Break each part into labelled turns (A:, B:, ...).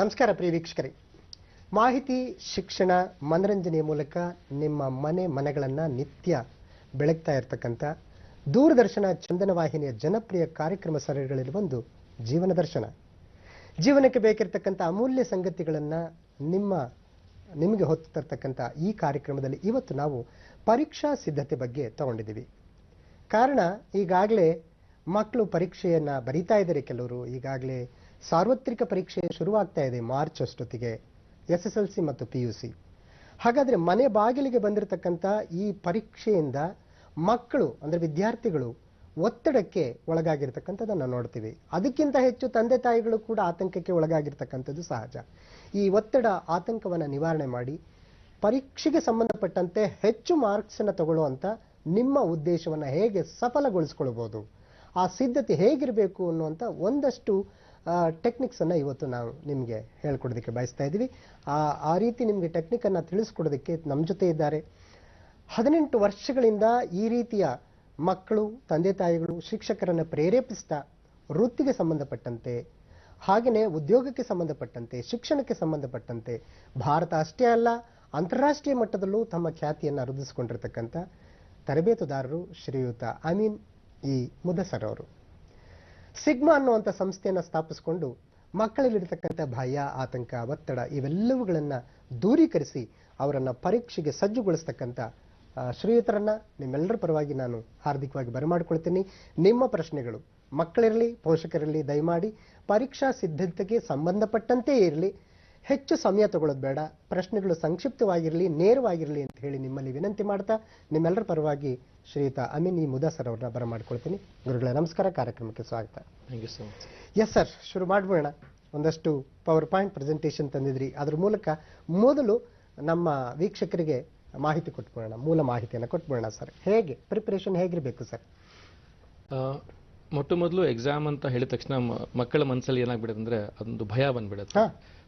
A: ನಮಸ್ಕಾರ ಪ್ರಿಯ ವೀಕ್ಷಕರೇ. ಮಾಹಿತಿ, ಶಿಕ್ಷಣ, ಮನರಂಜನೆಯ ಮೂಲಕ ನಿಮ್ಮ ಮನೆಗಳನ್ನು ನಿತ್ಯ ಬೆಳಗ್ತಾ ಇರತಕ್ಕಂಥ ದೂರದರ್ಶನ ಚಂದನ ವಾಹಿನಿಯ ಜನಪ್ರಿಯ ಕಾರ್ಯಕ್ರಮ ಸರಣಿಗಳಲ್ಲಿ ಒಂದು ಜೀವನ ದರ್ಶನ. ಜೀವನಕ್ಕೆ ಬೇಕಿರತಕ್ಕಂಥ ಅಮೂಲ್ಯ ಸಂಗತಿಗಳನ್ನು ನಿಮಗೆ ಹೊತ್ತು ತರ್ತಕ್ಕಂಥ ಈ ಕಾರ್ಯಕ್ರಮದಲ್ಲಿ ಇವತ್ತು ನಾವು ಪರೀಕ್ಷಾ ಸಿದ್ಧತೆ ಬಗ್ಗೆ ತಗೊಂಡಿದ್ದೀವಿ. ಕಾರಣ, ಈಗಾಗಲೇ ಮಕ್ಕಳು ಪರೀಕ್ಷೆಯನ್ನು ಬರೀತಾ ಇದ್ದಾರೆ. ಕೆಲವರು ಈಗಾಗಲೇ ಸಾರ್ವತ್ರಿಕ ಪರೀಕ್ಷೆ ಶುರುವಾಗ್ತಾ ಇದೆ ಮಾರ್ಚ್ ಅಷ್ಟೊತ್ತಿಗೆ, SSLC ಮತ್ತು PUC. ಹಾಗಾದರೆ ಮನೆ ಬಾಗಿಲಿಗೆ ಬಂದಿರತಕ್ಕಂಥ ಈ ಪರೀಕ್ಷೆಯಿಂದ ಮಕ್ಕಳು ಅಂದರೆ ವಿದ್ಯಾರ್ಥಿಗಳು ಒತ್ತಡಕ್ಕೆ ಒಳಗಾಗಿರ್ತಕ್ಕಂಥದ್ದನ್ನು ನೋಡ್ತೀವಿ. ಅದಕ್ಕಿಂತ ಹೆಚ್ಚು ತಂದೆ ತಾಯಿಗಳು ಕೂಡ ಆತಂಕಕ್ಕೆ ಒಳಗಾಗಿರ್ತಕ್ಕಂಥದ್ದು ಸಹಜ. ಈ ಒತ್ತಡ ಆತಂಕವನ್ನು ನಿವಾರಣೆ ಮಾಡಿ ಪರೀಕ್ಷೆಗೆ ಸಂಬಂಧಪಟ್ಟಂತೆ ಹೆಚ್ಚು ಮಾರ್ಕ್ಸನ್ನು ತಗೊಳ್ಳುವಂಥ ನಿಮ್ಮ ಉದ್ದೇಶವನ್ನು ಹೇಗೆ ಸಫಲಗೊಳಿಸ್ಕೊಳ್ಬೋದು, ಆ ಸಿದ್ಧತೆ ಹೇಗಿರಬೇಕು ಅನ್ನುವಂಥ ಒಂದಷ್ಟು ಟೆಕ್ನಿಕ್ಸನ್ನು ಇವತ್ತು ನಾವು ನಿಮಗೆ ಹೇಳ್ಕೊಡೋದಕ್ಕೆ ಬಯಸ್ತಾ ಇದ್ದೀವಿ. ಆ ರೀತಿ ನಿಮಗೆ ಟೆಕ್ನಿಕನ್ನು ತಿಳಿಸ್ಕೊಡೋದಕ್ಕೆ ನಮ್ಮ ಜೊತೆ ಇದ್ದಾರೆ 18 ವರ್ಷಗಳಿಂದ ಈ ರೀತಿಯ ಮಕ್ಕಳು, ತಂದೆ ತಾಯಿಗಳು, ಶಿಕ್ಷಕರನ್ನು ಪ್ರೇರೇಪಿಸ್ತಾ ವೃತ್ತಿಗೆ ಸಂಬಂಧಪಟ್ಟಂತೆ, ಹಾಗೆಯೇ ಉದ್ಯೋಗಕ್ಕೆ ಸಂಬಂಧಪಟ್ಟಂತೆ, ಶಿಕ್ಷಣಕ್ಕೆ ಸಂಬಂಧಪಟ್ಟಂತೆ ಭಾರತ ಅಷ್ಟೇ ಅಲ್ಲ ಅಂತಾರಾಷ್ಟ್ರೀಯ ಮಟ್ಟದಲ್ಲೂ ತಮ್ಮ ಖ್ಯಾತಿಯನ್ನು ವೃದ್ಧಿಸಿಕೊಂಡಿರ್ತಕ್ಕಂಥ ತರಬೇತುದಾರರು ಶ್ರೀಯುತ ಅಮೀನ್ ಇ ಮುದಸರ್ ಅವರು. ಸಿಗ್ಮಾ ಅನ್ನುವಂಥ ಸಂಸ್ಥೆಯನ್ನು ಸ್ಥಾಪಿಸಿಕೊಂಡು ಮಕ್ಕಳಲ್ಲಿರತಕ್ಕಂಥ ಭಯ, ಆತಂಕ, ಒತ್ತಡ ಇವೆಲ್ಲವುಗಳನ್ನು ದೂರೀಕರಿಸಿ ಅವರನ್ನು ಪರೀಕ್ಷೆಗೆ ಸಜ್ಜುಗೊಳಿಸ್ತಕ್ಕಂಥ ಶ್ರೀಯುತರನ್ನ ನಿಮ್ಮೆಲ್ಲರ ಪರವಾಗಿ ನಾನು ಹಾರ್ದಿಕವಾಗಿ ಬರಮಾಡಿಕೊಳ್ತೀನಿ. ನಿಮ್ಮ ಪ್ರಶ್ನೆಗಳು ಮಕ್ಕಳಿರಲಿ, ಪೋಷಕರಿರಲಿ, ದಯಮಾಡಿ ಪರೀಕ್ಷಾ ಸಿದ್ಧತೆಗೆ ಸಂಬಂಧಪಟ್ಟಂತೆ ಇರಲಿ, ಹೆಚ್ಚು ಸಮಯ ತಗೊಳ್ಳೋದು ಬೇಡ, ಪ್ರಶ್ನೆಗಳು ಸಂಕ್ಷಿಪ್ತವಾಗಿರಲಿ, ನೇರವಾಗಿರಲಿ ಅಂತ ಹೇಳಿ ನಿಮ್ಮಲ್ಲಿ ವಿನಂತಿ ಮಾಡ್ತಾ ನಿಮ್ಮೆಲ್ಲರ ಪರವಾಗಿ ಶ್ರೀಯುತ ಅಮೀನ್ ಇ ಮುದಸರ್ ಅವ್ರನ್ನ ಬರಮಾಡಿಕೊಳ್ತೀನಿ. ಗುರುಗಳೇ ನಮಸ್ಕಾರ, ಕಾರ್ಯಕ್ರಮಕ್ಕೆ ಸ್ವಾಗತ.
B: Thank you so much.
A: Yes sir, ಶುರು ಮಾಡ್ಬೋಣ. ಒಂದಷ್ಟು ಪವರ್ ಪಾಯಿಂಟ್ ಪ್ರೆಸೆಂಟೇಷನ್ ತಂದಿದ್ರಿ, ಅದ್ರ ಮೂಲಕ ಮೊದಲು ನಮ್ಮ ವೀಕ್ಷಕರಿಗೆ ಮಾಹಿತಿ ಕೊಟ್ಬಿಡೋಣ, ಮೂಲ ಮಾಹಿತಿಯನ್ನು ಕೊಟ್ಬಿಡೋಣ ಸರ್. ಹೇಗೆ ಪ್ರಿಪರೇಷನ್ ಹೇಗಿರಬೇಕು ಸರ್?
B: ಮೊಟ್ಟ ಮೊದಲು ಎಕ್ಸಾಮ್ ಅಂತ ಹೇಳಿದ ತಕ್ಷಣ ಮಕ್ಕಳ ಮನಸ್ಸಲ್ಲಿ ಏನಾಗ್ಬಿಡುತ್ತೆ ಅಂದ್ರೆ ಅದೊಂದು ಭಯ ಬಂದ್ಬಿಡುತ್ತೆ.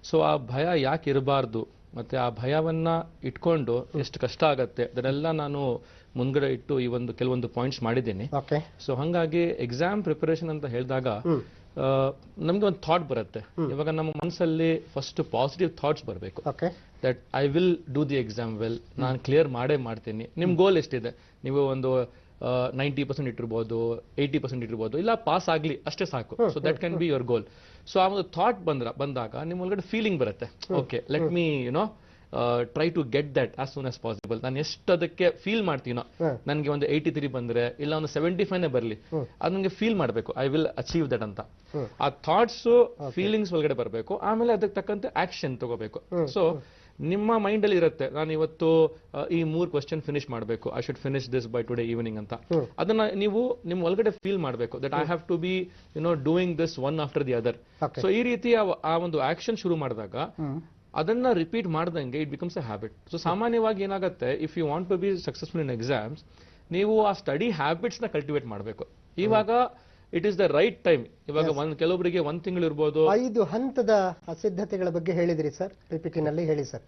B: ಸೊ ಆ ಭಯ ಯಾಕೆ ಇರಬಾರ್ದು, ಮತ್ತೆ ಆ ಭಯವನ್ನ ಇಟ್ಕೊಂಡು ಎಷ್ಟು ಕಷ್ಟ ಆಗತ್ತೆ ಅದನ್ನೆಲ್ಲ ನಾನು ಮುಂದ್ಗಡೆ ಇಟ್ಟು ಈ ಒಂದು ಕೆಲವೊಂದು ಪಾಯಿಂಟ್ಸ್ ಮಾಡಿದ್ದೀನಿ. ಸೊ ಹಂಗಾಗಿ ಎಕ್ಸಾಮ್ ಪ್ರಿಪರೇಷನ್ ಅಂತ ಹೇಳಿದಾಗ ನಮ್ಗೆ ಒಂದು ಥಾಟ್ ಬರುತ್ತೆ. ಇವಾಗ ನಮ್ಮ ಮನಸ್ಸಲ್ಲಿ ಫಸ್ಟ್ ಪಾಸಿಟಿವ್ ಥಾಟ್ಸ್ ಬರಬೇಕು. That I will do the exam well, ನಾನು ಕ್ಲಿಯರ್ ಮಾಡೇ ಮಾಡ್ತೀನಿ. ನಿಮ್ ಗೋಲ್ ಎಷ್ಟಿದೆ? ನೀವು ಒಂದು 90% ಇಟ್ಟಿರ್ಬೋದು, 80% ಇಟ್ಟಿರ್ಬೋದು, ಇಲ್ಲ ಪಾಸ್ ಆಗ್ಲಿ ಅಷ್ಟೇ ಸಾಕು. So that can be your goal. So ಆ ಒಂದು ಥಾಟ್ ಬಂದಾಗ ನಿಮ್ಮ ಒಳಗಡೆ ಫೀಲಿಂಗ್ ಬರುತ್ತೆ, okay let me try to get that as soon as possible. ನಾನು ಎಷ್ಟು ಅದಕ್ಕೆ ಫೀಲ್ ಮಾಡ್ತೀನೋ, ನನಗೆ ಒಂದು 83 ಬಂದ್ರೆ ಇಲ್ಲ ಒಂದು 75 ಬರಲಿ, ಅದು ನನಗೆ ಫೀಲ್ ಮಾಡಬೇಕು, ಐ ವಿಲ್ ಅಚೀವ್ ದಟ್ ಅಂತ. ಆ ಥಾಟ್ಸ್ ಫೀಲಿಂಗ್ಸ್ ಒಳಗಡೆ ಬರಬೇಕು. ಆಮೇಲೆ ಅದಕ್ಕೆ ತಕ್ಕಂತೆ ಆಕ್ಷನ್ ತಗೋಬೇಕು. ಸೊ ನಿಮ್ಮ ಮೈಂಡ್ ಅಲ್ಲಿ ಇರುತ್ತೆ, ನಾನು ಇವತ್ತು ಈ 3 ಕ್ವಶನ್ ಫಿನಿಶ್ ಮಾಡಬೇಕು, I should finish this by today evening ಅಂತ. ಅದನ್ನ ನೀವು ನಿಮ್ ಒಳಗಡೆ ಫೀಲ್ ಮಾಡಬೇಕು, that I have to be doing this one after the other. So ಈ ರೀತಿ ಆ ಒಂದು ಆಕ್ಷನ್ ಶುರು ಮಾಡಿದಾಗ ಅದನ್ನ ರಿಪೀಟ್ ಮಾಡ್ದಂಗೆ it becomes a habit. So ಸಾಮಾನ್ಯವಾಗಿ ಏನಾಗುತ್ತೆ, if you want to be successful in exams, ನೀವು ಆ ಸ್ಟಡಿ ಹ್ಯಾಬಿಟ್ಸ್ ನ ಕಲ್ಟಿವೇಟ್ ಮಾಡಬೇಕು. ಇವಾಗ it is the right time. ಇವಾಗ ಕೆಲವೊಬ್ಬರಿಗೆ 1 ತಿಂಗಳು ಇರ್ಬೋದು.
A: 5 ಹಂತದ ಸಿದ್ಧತೆಗಳ ಬಗ್ಗೆ ಹೇಳಿದ್ರಿ ಸರ್, ಪಿಪಿಟಿನಲ್ಲಿ ಹೇಳಿ ಸರ್.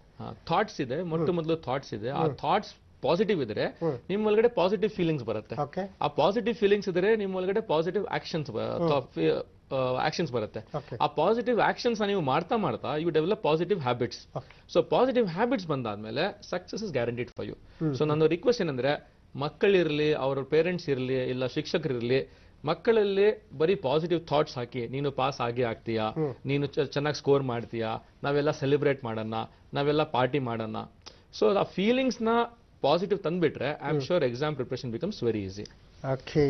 B: ಥಾಟ್ಸ್ ಇದೆ, ಮೊದಲು ಥಾಟ್ಸ್ ಇದೆ. ಆ ಥಾಟ್ಸ್ ಪಾಸಿಟಿವ್ ಇದ್ರೆ ನಿಮ್ ಒಳಗಡೆ ಪಾಸಿಟಿವ್ ಫೀಲಿಂಗ್ಸ್ ಬರುತ್ತೆ. ಆ ಪಾಸಿಟಿವ್ ಫೀಲಿಂಗ್ಸ್ ಇದ್ರೆ ನಿಮ್ ಒಳಗಡೆ ಪಾಸಿಟಿವ್ ಆಕ್ಷನ್ಸ್ ಬರುತ್ತೆ. ಆ ಪಾಸಿಟಿವ್ ಆಕ್ಷನ್ಸ್ ನೀವು ಮಾಡ್ತಾ you develop positive habits. So positive habits ಬಂದಾದ್ಮೇಲೆ success is guaranteed for you. So ನನ್ನ ರಿಕ್ವೆಸ್ಟ್ ಏನಂದ್ರೆ, ಮಕ್ಕಳಿರ್ಲಿ, ಅವ್ರ ಪೇರೆಂಟ್ಸ್ ಇರ್ಲಿ, ಇಲ್ಲ ಶಿಕ್ಷಕರಿರ್ಲಿ, ಮಕ್ಕಳಲ್ಲಿ ಬರೀ ಪಾಸಿಟಿವ್ ಥಾಟ್ಸ್ ಹಾಕಿ, ನೀನು ಪಾಸ್ ಆಗೇ ಆಗ್ತೀಯಾ, ನೀನು ಚೆನ್ನಾಗಿ ಸ್ಕೋರ್ ಮಾಡ್ತೀಯಾ, ನಾವೆಲ್ಲ ಸೆಲೆಬ್ರೇಟ್ ಮಾಡೋಣ, ನಾವೆಲ್ಲ ಪಾರ್ಟಿ ಮಾಡೋಣ. ಸೊ ಆ ಫೀಲಿಂಗ್ಸ್ ನ ಪಾಸಿಟಿವ್ ತಂದ್ಬಿಟ್ರೆ I am sure exam preparation becomes very easy.
A: Okay,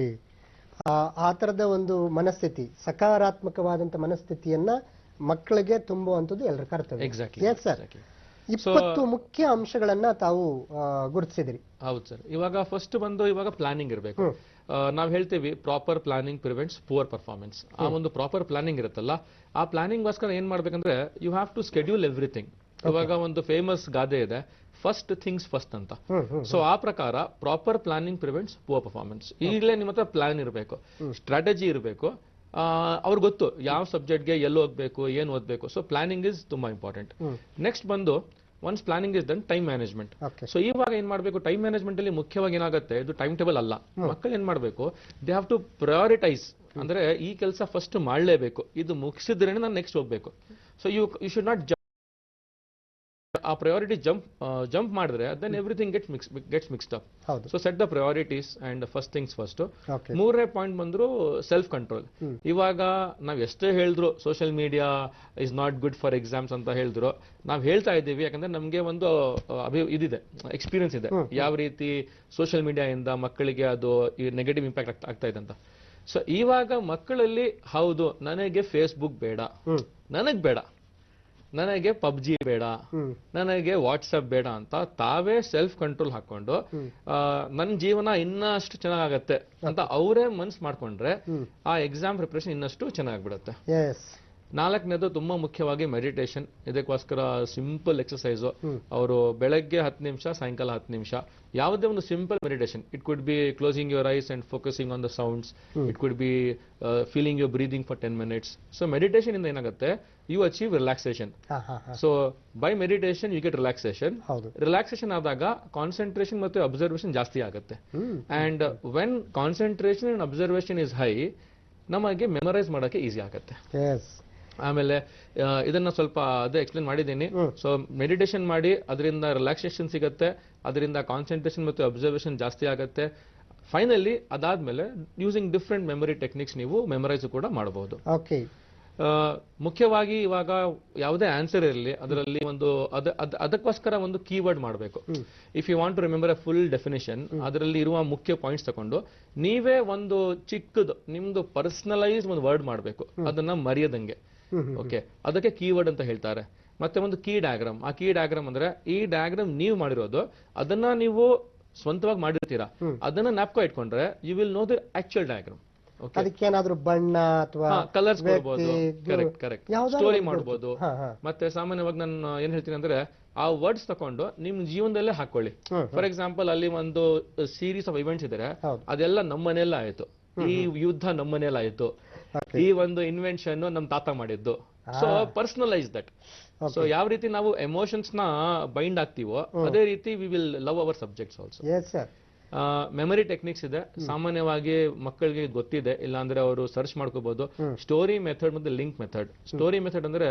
A: ಆ ತರದ ಒಂದು ಮನಸ್ಥಿತಿ, ಸಕಾರಾತ್ಮಕವಾದಂತ ಮನಸ್ಥಿತಿಯನ್ನ ಮಕ್ಕಳಿಗೆ ತುಂಬುವಂಥದ್ದು ಎಲ್ಲರ ಕರ್ತವ್ಯ.
B: ಎಕ್ಸಾಕ್ಟ್ಲಿ.
A: ಎಸ್ ಸರ್, 20 ಮುಖ್ಯ ಅಂಶಗಳನ್ನ ತಾವು ಗುರುತಿಸಿದ್ರಿ.
B: ಹೌದು ಸರ್. ಇವಾಗ ಫಸ್ಟ್ ಬಂದು ಇವಾಗ ಪ್ಲಾನಿಂಗ್ ಇರಬೇಕು. ನಾವ್ ಹೇಳ್ತೀವಿ proper planning prevents poor performance. ಆ ಒಂದು ಪ್ರಾಪರ್ ಪ್ಲಾನಿಂಗ್ ಇರುತ್ತಲ್ಲ, ಆ ಪ್ಲಾನಿಂಗ್ ಗೋಸ್ಕರ ಏನ್ ಮಾಡ್ಬೇಕಂದ್ರೆ you have to schedule everything. ಇವಾಗ ಒಂದು ಫೇಮಸ್ ಗಾದೆ ಇದೆ, ಫಸ್ಟ್ ಥಿಂಗ್ಸ್ ಫಸ್ಟ್ ಅಂತ. ಸೊ ಆ ಪ್ರಕಾರ proper planning prevents poor performance. ಈಗಲೇ ನಿಮ್ಮ ಹತ್ರ ಪ್ಲಾನ್ ಇರಬೇಕು, ಸ್ಟ್ರಾಟಜಿ ಇರಬೇಕು, ಅವ್ರಿಗೆ ಗೊತ್ತು ಯಾವ ಸಬ್ಜೆಕ್ಟ್ಗೆ ಎಲ್ಲಿ ಓದ್ಬೇಕು, ಏನ್ ಓದ್ಬೇಕು. ಸೊ ಪ್ಲಾನಿಂಗ್ ಇಸ್ ತುಂಬಾ ಇಂಪಾರ್ಟೆಂಟ್. ನೆಕ್ಸ್ಟ್ ಬಂದು once planning is done, time management. So ಇವಾಗ ಏನ್ ಮಾಡಬೇಕು, ಟೈಮ್ ಮ್ಯಾನೇಜ್ಮೆಂಟ್ ಅಲ್ಲಿ ಮುಖ್ಯವಾಗಿ ಏನಾಗುತ್ತೆ, ಇದು ಟೈಮ್ ಟೇಬಲ್ ಅಲ್ಲ. ಮಕ್ಕಳು ಏನ್ ಮಾಡಬೇಕು, ದೇ ಹ್ಯಾವ್ ಟು ಪ್ರಯಾರಿಟೈಸ್. ಅಂದ್ರೆ ಈ ಕೆಲಸ ಫಸ್ಟ್ ಮಾಡಲೇಬೇಕು, ಇದು ಮುಗಿಸಿದ್ರೇನೆ ನಾನು ನೆಕ್ಸ್ಟ್ ಹೋಗ್ಬೇಕು. ಸೊ ಯು ಶುಡ್ ನಾಟ್ ಆ ಪ್ರಯಾರಿಟಿ ಜಂಪ್ ಮಾಡಿದ್ರೆ then everything gets mixed up.
A: ಹೌದು.
B: So set the priorities and first things first.
A: Okay.
B: ಮೂರನೇ ಪಾಯಿಂಟ್ ಬಂದ್ರು ಸೆಲ್ಫ್ ಕಂಟ್ರೋಲ್. ಇವಾಗ ನಾವ್ ಎಷ್ಟೇ ಹೇಳಿದ್ರು social media is not good for exams ಅಂತ ಹೇಳಿದ್ರು, ನಾವ್ ಹೇಳ್ತಾ ಇದ್ದೀವಿ ಯಾಕಂದ್ರೆ ನಮ್ಗೆ ಒಂದು ಇದಿದೆ, ಎಕ್ಸ್ಪೀರಿಯನ್ಸ್ ಇದೆ ಯಾವ ರೀತಿ ಸೋಷಿಯಲ್ ಮೀಡಿಯಾ ಇಂದ ಮಕ್ಕಳಿಗೆ ಅದು ನೆಗೆಟಿವ್ ಇಂಪ್ಯಾಕ್ಟ್ ಆಗ್ತಾ ಇದೆ ಅಂತ. ಸೊ ಇವಾಗ ಮಕ್ಕಳಲ್ಲಿ ಹೌದು ನನಗೆ ಫೇಸ್ಬುಕ್ ಬೇಡ, ನನಗ್ ಬೇಡ, ನನಗೆ ಪಬ್ಜಿ ಬೇಡ, ನನಗೆ ವಾಟ್ಸಪ್ ಬೇಡ ಅಂತ ತಾವೇ ಸೆಲ್ಫ್ ಕಂಟ್ರೋಲ್ ಹಾಕೊಂಡು ನನ್ನ ಜೀವನ ಇನ್ನಷ್ಟು ಚೆನ್ನಾಗತ್ತೆ ಅಂತ ಅವರೇ ಮನ್ಸ್ ಮಾಡ್ಕೊಂಡ್ರೆ ಆ ಎಕ್ಸಾಮ್ ಪ್ರಿಪರೇಷನ್ ಇನ್ನಷ್ಟು ಚೆನ್ನಾಗ್ಬಿಡುತ್ತೆ. ನಾಲ್ಕನೇದು ತುಂಬಾ ಮುಖ್ಯವಾಗಿ ಮೆಡಿಟೇಷನ್. ಇದಕ್ಕೋಸ್ಕರ ಸಿಂಪಲ್ ಎಕ್ಸರ್ಸೈಸ್. ಅವರು ಬೆಳಗ್ಗೆ 10 ನಿಮಿಷ, ಸಾಯಂಕಾಲ 10 ನಿಮಿಷ ಯಾವುದೇ ಒಂದು simple meditation. It could be closing your eyes and focusing on the sounds. It could be feeling your breathing for 10 minutes. So meditation ಇಂದ ಏನಾಗುತ್ತೆ, you achieve relaxation. So by meditation you get relaxation. Relaxation ಆದಾಗ concentration ಮತ್ತು observation ಜಾಸ್ತಿ ಆಗುತ್ತೆ. And when concentration and observation is high, ನಮಗೆ memorise ಮಾಡೋಕೆ easy ಆಗುತ್ತೆ. ಆಮೇಲೆ ಇದನ್ನ ಸ್ವಲ್ಪ ಅದೇ ಎಕ್ಸ್ಪ್ಲೇನ್ ಮಾಡಿದ್ದೀನಿ. ಸೊ ಮೆಡಿಟೇಷನ್ ಮಾಡಿ, ಅದರಿಂದ ರಿಲ್ಯಾಕ್ಸೇಷನ್ ಸಿಗುತ್ತೆ, ಅದರಿಂದ ಕಾನ್ಸಂಟ್ರೇಷನ್ ಮತ್ತು ಅಬ್ಸರ್ವೇಷನ್ ಜಾಸ್ತಿ ಆಗುತ್ತೆ. ಫೈನಲಿ ಅದಾದ್ಮೇಲೆ ಯೂಸಿಂಗ್ ಡಿಫ್ರೆಂಟ್ ಮೆಮೊರಿ ಟೆಕ್ನಿಕ್ಸ್ ನೀವು ಮೆಮರೈಸ್ ಕೂಡ ಮಾಡಬಹುದು. ಮುಖ್ಯವಾಗಿ ಇವಾಗ ಯಾವುದೇ ಆನ್ಸರ್ ಇರಲಿ ಅದರಲ್ಲಿ ಒಂದು ಅದಕ್ಕೋಸ್ಕರ ಒಂದು ಕೀವರ್ಡ್ ಮಾಡಬೇಕು. If you want to remember a full definition, ಅದರಲ್ಲಿ ಇರುವ ಮುಖ್ಯ ಪಾಯಿಂಟ್ಸ್ ತಗೊಂಡು ನೀವೇ ಒಂದು ಚಿಕ್ಕದು ನಿಮ್ದು ಪರ್ಸನಲೈಸ್ ಒಂದು ವರ್ಡ್ ಮಾಡಬೇಕು, ಅದನ್ನ ಮರೆಯದಂಗೆ. ಓಕೆ, ಅದಕ್ಕೆ ಕೀವರ್ಡ್ ಅಂತ ಹೇಳ್ತಾರೆ. ಮತ್ತೆ ಒಂದು ಕೀ ಡಯಾಗ್ರಾಮ್. ಆ ಕೀ ಡಯಾಗ್ರಾಮ್ ಅಂದ್ರೆ ಈ ಡಯಾಗ್ರಾಮ್ ನೀವು ಮಾಡಿರೋದು, ಅದನ್ನ ನೀವು ಸ್ವಂತವಾಗಿ ಮಾಡಿರ್ತೀರಾ, ಅದನ್ನ ಜ್ಞಾಪಕ ಇಟ್ಕೊಂಡ್ರೆ you will know the actual diagram.
A: ಅದಕ್ಕೇನಾದ್ರೂ ಬಣ್ಣ ಅಥವಾ
B: ಕಲರ್ಸ್ ಕೊಡ್ಬೋದು, ಕರೆಕ್ಟ್ ಸ್ಟೋರಿ ಮಾಡ್ಬೋದು. ಮತ್ತೆ ಸಾಮಾನ್ಯವಾಗಿ ನಾನು ಏನ್ ಹೇಳ್ತೀನಿ ಅಂದ್ರೆ, ಆ ವರ್ಡ್ಸ್ ತಕೊಂಡು ನಿಮ್ ಜೀವನದಲ್ಲೇ ಹಾಕೊಳ್ಳಿ. ಫಾರ್ ಎಕ್ಸಾಂಪಲ್ ಅಲ್ಲಿ ಒಂದು ಸೀರೀಸ್ ಆಫ್ ಇವೆಂಟ್ಸ್ ಇದ್ರೆ ಅದೆಲ್ಲ ನಮ್ಮನೆಲ್ಲ ಆಯ್ತು, ಈ ಯುದ್ಧ ನಮ್ಮನೇಲಿ ಆಯ್ತು, ಈ ಒಂದು ಇನ್ವೆನ್ಷನ್ ನಮ್ ತಾತ ಮಾಡಿದ್ದು. So personalise that. ಸೊ ಯಾವ ರೀತಿ ನಾವು ಎಮೋಷನ್ಸ್ ನ ಬೈಂಡ್ ಆಗ್ತೀವೋ ಅದೇ ರೀತಿ we will love our subjects also. Memory techniques ಇದೆ, ಸಾಮಾನ್ಯವಾಗಿ ಮಕ್ಕಳಿಗೆ ಗೊತ್ತಿದೆ, ಇಲ್ಲಾಂದ್ರೆ ಅವರು ಸರ್ಚ್ ಮಾಡ್ಕೋಬಹುದು. ಸ್ಟೋರಿ ಮೆಥಡ್ ಮತ್ತೆ ಲಿಂಕ್ ಮೆಥಡ್. ಸ್ಟೋರಿ ಮೆಥಡ್ ಅಂದ್ರೆ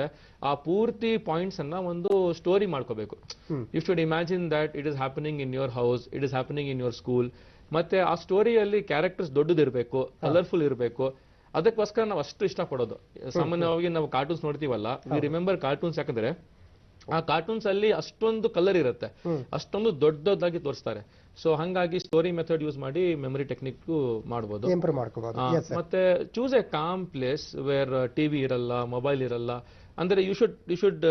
B: ಆ ಪೂರ್ತಿ ಪಾಯಿಂಟ್ಸ್ ಅನ್ನ ಒಂದು ಸ್ಟೋರಿ ಮಾಡ್ಕೋಬೇಕು. You should imagine that it is happening in your house, it is happening in your school. ಮತ್ತೆ ಆ ಸ್ಟೋರಿಯಲ್ಲಿ ಕ್ಯಾರೆಕ್ಟರ್ಸ್ ದೊಡ್ಡದಿರ್ಬೇಕು, ಕಲರ್ಫುಲ್ ಇರಬೇಕು. ಅದಕ್ಕೋಸ್ಕರ ನಾವು ಅಷ್ಟು ಇಷ್ಟಪಡೋದು. ಸಾಮಾನ್ಯವಾಗಿ ನಾವು ಕಾರ್ಟೂನ್ಸ್ ನೋಡ್ತೀವಲ್ಲ, ವಿ ರಿಮೆಂಬರ್ ಕಾರ್ಟೂನ್ಸ್ ಯಾಕಂದ್ರೆ ಆ ಕಾರ್ಟೂನ್ಸ್ ಅಲ್ಲಿ ಅಷ್ಟೊಂದು ಕಲರ್ ಇರುತ್ತೆ, ಅಷ್ಟೊಂದು ದೊಡ್ಡದಾಗಿ ತೋರಿಸ್ತಾರೆ. ಸೊ ಹಂಗಾಗಿ ಸ್ಟೋರಿ ಮೆಥಡ್ ಯೂಸ್ ಮಾಡಿ ಮೆಮರಿ ಟೆಕ್ನಿಕ್ ಮಾಡಬಹುದು. ಮತ್ತೆ choose a calm place where TV ಇರಲ್ಲ, ಮೊಬೈಲ್ ಇರಲ್ಲ. ಅಂದ್ರೆ you should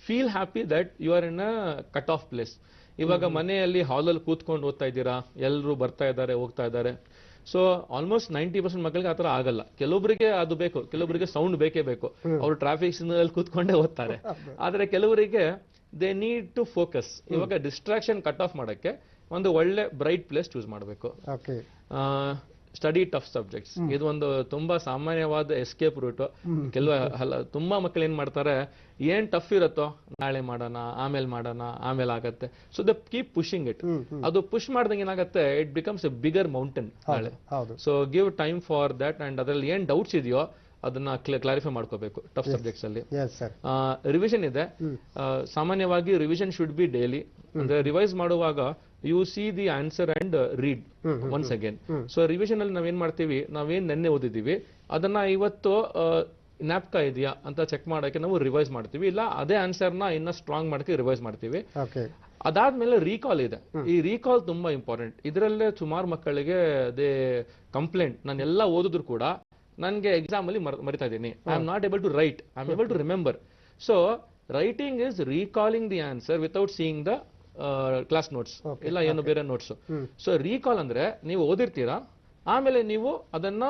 B: feel happy that you are in a cut off place. ಇವಾಗ ಮನೆಯಲ್ಲಿ ಹಾಲಲ್ಲಿ ಕೂತ್ಕೊಂಡು ಓದ್ತಾ ಇದ್ದೀರಾ, ಎಲ್ಲರೂ ಬರ್ತಾ ಇದ್ದಾರೆ, ಹೋಗ್ತಾ ಇದ್ದಾರೆ. ಸೊ ಆಲ್ಮೋಸ್ಟ್ 90% ಮಕ್ಕಳಿಗೆ ಆತರ ಆಗಲ್ಲ. ಕೆಲವೊಬ್ಬರಿಗೆ ಅದು ಬೇಕು, ಕೆಲವೊಬ್ಬರಿಗೆ ಸೌಂಡ್ ಬೇಕೇ ಬೇಕು, ಅವರು ಟ್ರಾಫಿಕ್ ಸಿಗ್ನಲ್ ಕೂತ್ಕೊಂಡೇ ಓದ್ತಾರೆ. ಆದ್ರೆ ಕೆಲವರಿಗೆ ದೇ ನೀಡ್ ಟು ಫೋಕಸ್. ಇವಾಗ ಡಿಸ್ಟ್ರಾಕ್ಷನ್ ಕಟ್ ಆಫ್ ಮಾಡಕ್ಕೆ ಒಂದು ಒಳ್ಳೆ ಬ್ರೈಟ್ ಪ್ಲೇಸ್ ಚೂಸ್ ಮಾಡಬೇಕು. ಸ್ಟಡಿ ಟಫ್ ಸಬ್ಜೆಕ್ಟ್ಸ್, ಇದು ಒಂದು ತುಂಬಾ ಸಾಮಾನ್ಯವಾದ ಎಸ್ಕೇಪ್ ರೂಟ್. ತುಂಬಾ ಮಕ್ಕಳು ಏನ್ ಮಾಡ್ತಾರೆ, ಏನ್ ಟಫ್ ಇರುತ್ತೋ ನಾಳೆ ಮಾಡೋಣ, ಆಮೇಲೆ ಆಗತ್ತೆ. So the keep pushing it. ಅದು ಪುಷ್ ಮಾಡ್ದಂಗೆ ಏನಾಗುತ್ತೆ, it becomes a bigger mountain ನಾಳೆ. So give time for that. And ಅದ್ರಲ್ಲಿ ಏನ್ ಡೌಟ್ಸ್ ಇದೆಯೋ ಅದನ್ನ ಕ್ಲಾರಿಫೈ ಮಾಡ್ಕೋಬೇಕು ಟಫ್ ಸಬ್ಜೆಕ್ಟ್ಸ್ ಅಲ್ಲಿ. ರಿವಿಷನ್ ಇದೆ. ಸಾಮಾನ್ಯವಾಗಿ ರಿವಿಷನ್ ಶುಡ್ ಬಿ ಡೈಲಿ. ಅಂದ್ರೆ ರಿವೈಸ್ ಮಾಡುವಾಗ U see the answer and read once again. So revision ಅಲ್ಲಿ ನಾವೇನ್ ಮಾಡ್ತೀವಿ, ನಾವೇನ್ ನೆನ್ನೆ ಓದಿದೀವಿ ಅದನ್ನ ಇವತ್ತು ಜ್ಞಾಪಕ ಇದೆಯಾ ಅಂತ ಚೆಕ್ ಮಾಡಕ್ಕೆ ನಾವು ರಿವೈಸ್ ಮಾಡ್ತೀವಿ, ಇಲ್ಲ ಅದೇ ಆನ್ಸರ್ ನ ಇನ್ನ ಸ್ಟ್ರಾಂಗ್ ಮಾಡಕ್ಕೆ ರಿವೈಸ್ ಮಾಡ್ತೀವಿ. ಅದಾದ್ಮೇಲೆ ರೀಕಾಲ್ ಇದೆ. ಈ ರೀಕಾಲ್ ತುಂಬಾ ಇಂಪಾರ್ಟೆಂಟ್. ಇದರಲ್ಲೇ ಸುಮಾರು ಮಕ್ಕಳಿಗೆ ಅದೇ ಕಂಪ್ಲೇಂಟ್, ನಾನು ಎಲ್ಲ ಓದಿದ್ರು ಕೂಡ ನನ್ಗೆ ಎಕ್ಸಾಮ್ ಅಲ್ಲಿ ಮರಿತಾ ಇದ್ದೀನಿ, I am not able to write, I am able to remember. So writing is recalling the answer without seeing the class notes, ಇಲ್ಲ ಏನು ಬೇರೆ ನೋಟ್ಸ್. ಸೊ ರೀಕಾಲ್ ಅಂದ್ರೆ ನೀವು ಓದಿರ್ತೀರಾ, ಆಮೇಲೆ ನೀವು ಅದನ್ನ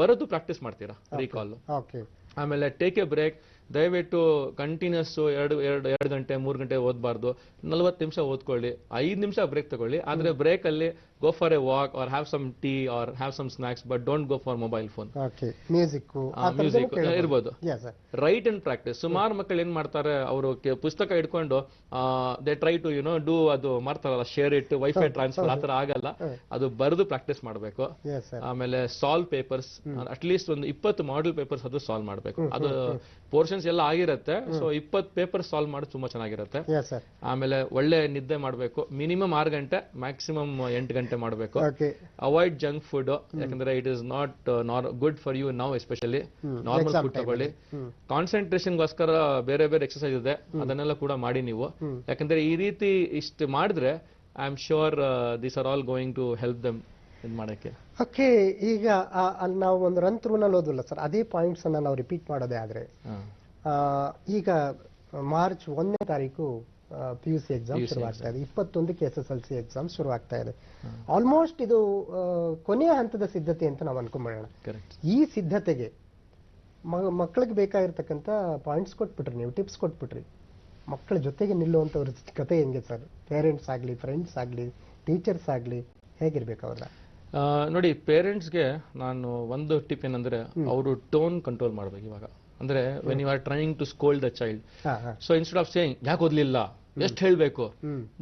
B: ಬರೆದು ಪ್ರಾಕ್ಟೀಸ್ ಮಾಡ್ತೀರಾ ರೀಕಾಲ್. ಆಮೇಲೆ ಟೇಕ್ ಎ ಬ್ರೇಕ್. ದಯವಿಟ್ಟು ಕಂಟಿನ್ಯೂಸ್ 2 ಗಂಟೆ 3 ಗಂಟೆ ಓದಬಾರ್ದು. 40 ನಿಮಿಷ ಓದ್ಕೊಳ್ಳಿ, 5 ನಿಮಿಷ ಬ್ರೇಕ್ ತಗೊಳ್ಳಿ. ಆದ್ರೆ ಬ್ರೇಕ್ ಅಲ್ಲಿ go for a walk or have some tea or have some snacks, but don't go for mobile phone.
A: Okay music
B: music ಇರ್ಬೋದು.
A: Sir
B: write and practice. ಸುಮಾರು ಮಕ್ಕಳು ಏನ್ ಮಾಡ್ತಾರೆ, ಅವರು ಪುಸ್ತಕ ಇಟ್ಕೊಂಡು ದೇ ಟ್ರೈ ಟು ಡೂ ಅದು ಮಾಡ್ತಾರಲ್ಲ, ಶೇರ್ ಇಟ್, ವೈಫೈ ಟ್ರಾನ್ಸ್ಫರ್, ಆತರ ಆಗಲ್ಲ. ಅದು ಬರೆದು ಪ್ರಾಕ್ಟೀಸ್ ಮಾಡಬೇಕು. ಆಮೇಲೆ ಸಾಲ್ವ್ ಪೇಪರ್ಸ್, ಅಟ್ಲೀಸ್ಟ್ ಒಂದು 20 ಮಾಡೆಲ್ ಪೇಪರ್ಸ್ ಅದು ಸಾಲ್ವ್ ಮಾಡಬೇಕು. ಅದು ಪೋರ್ಷನ್ಸ್ ಎಲ್ಲ ಆಗಿರುತ್ತೆ. ಸೊ 20 ಪೇಪರ್ ಸಾಲ್ವ್ ಮಾಡೋದು ತುಂಬಾ ಚೆನ್ನಾಗಿರುತ್ತೆ. ಆಮೇಲೆ ಒಳ್ಳೆ ನಿದ್ದೆ ಮಾಡಬೇಕು. ಮಿನಿಮಮ್ 6 ಗಂಟೆ, ಮ್ಯಾಕ್ಸಿಮಮ್ 8 ಗಂಟೆ ಮಾಡಬೇಕು. ಅವಾಯ್ಡ್ ಜಂಕ್ ಫುಡ್, ಯಾಕಂದ್ರೆ it is not good for you now. Especially normal food ತಗೊಳ್ಳಿ. ಕಾನ್ಸಂಟ್ರೇಷನ್ ಗೋಸ್ಕರ ಬೇರೆ ಬೇರೆ ಎಕ್ಸರ್ಸೈಸ್ ಇದೆ, ಅದನ್ನೆಲ್ಲ ಕೂಡ ಮಾಡಿ ನೀವು. ಯಾಕಂದ್ರೆ ಈ ರೀತಿ ಇಷ್ಟು ಮಾಡಿದ್ರೆ I am sure these are all going to help them ಇದ್ ಮಾಡಕ್ಕೆ.
A: ಓಕೆ, ಈಗ ಅಲ್ಲಿ ನಾವು ಒಂದು ರನ್ ಥ್ರೂನಲ್ಲಿ ಓದಿಲ್ಲ ಸರ್, ಅದೇ ಪಾಯಿಂಟ್ಸ್ ಅನ್ನ ನಾವು ರಿಪೀಟ್ ಮಾಡೋದೇ ಆದ್ರೆ, ಈಗ ಮಾರ್ಚ್ 1ನೇ ತಾರೀಕು PUC ಎಕ್ಸಾಮ್ ಶುರುವಾಗ್ತಾ ಇದೆ, 21ಕ್ಕೆ SSLC ಎಕ್ಸಾಮ್ ಶುರುವಾಗ್ತಾ ಇದೆ. ಆಲ್ಮೋಸ್ಟ್ ಇದು ಕೊನೆಯ ಹಂತದ ಸಿದ್ಧತೆ ಅಂತ ನಾವು ಅನ್ಕೊಂಡ್ಬಿಡೋಣ. ಈ ಸಿದ್ಧತೆಗೆ ಮಕ್ಕಳಿಗೆ ಬೇಕಾಗಿರ್ತಕ್ಕಂಥ ಪಾಯಿಂಟ್ಸ್ ಕೊಟ್ಬಿಟ್ರಿ, ನೀವು ಟಿಪ್ಸ್ ಕೊಟ್ಬಿಟ್ರಿ. ಮಕ್ಕಳ ಜೊತೆಗೆ ನಿಲ್ಲುವಂಥವ್ರ ಕತೆ ಹೆಂಗೆ ಸರ್? ಪೇರೆಂಟ್ಸ್ ಆಗಲಿ, ಫ್ರೆಂಡ್ಸ್ ಆಗಲಿ, ಟೀಚರ್ಸ್ ಆಗಲಿ, ಹೇಗಿರ್ಬೇಕು ಅವ್ರ?
B: ನೋಡಿ, ಪೇರೆಂಟ್ಸ್ಗೆ ನಾನು ಒಂದು ಟಿಪ್ ಏನಂದ್ರೆ, ಅವರು ಟೋನ್ ಕಂಟ್ರೋಲ್ ಮಾಡ್ಬೇಕು. ಇವಾಗ ಅಂದ್ರೆ when you are trying to scold the child, so instead of saying ಯಾಕೆ ಓದ್ಲಿಲ್ಲ, ಎಷ್ಟು ಹೇಳ್ಬೇಕು,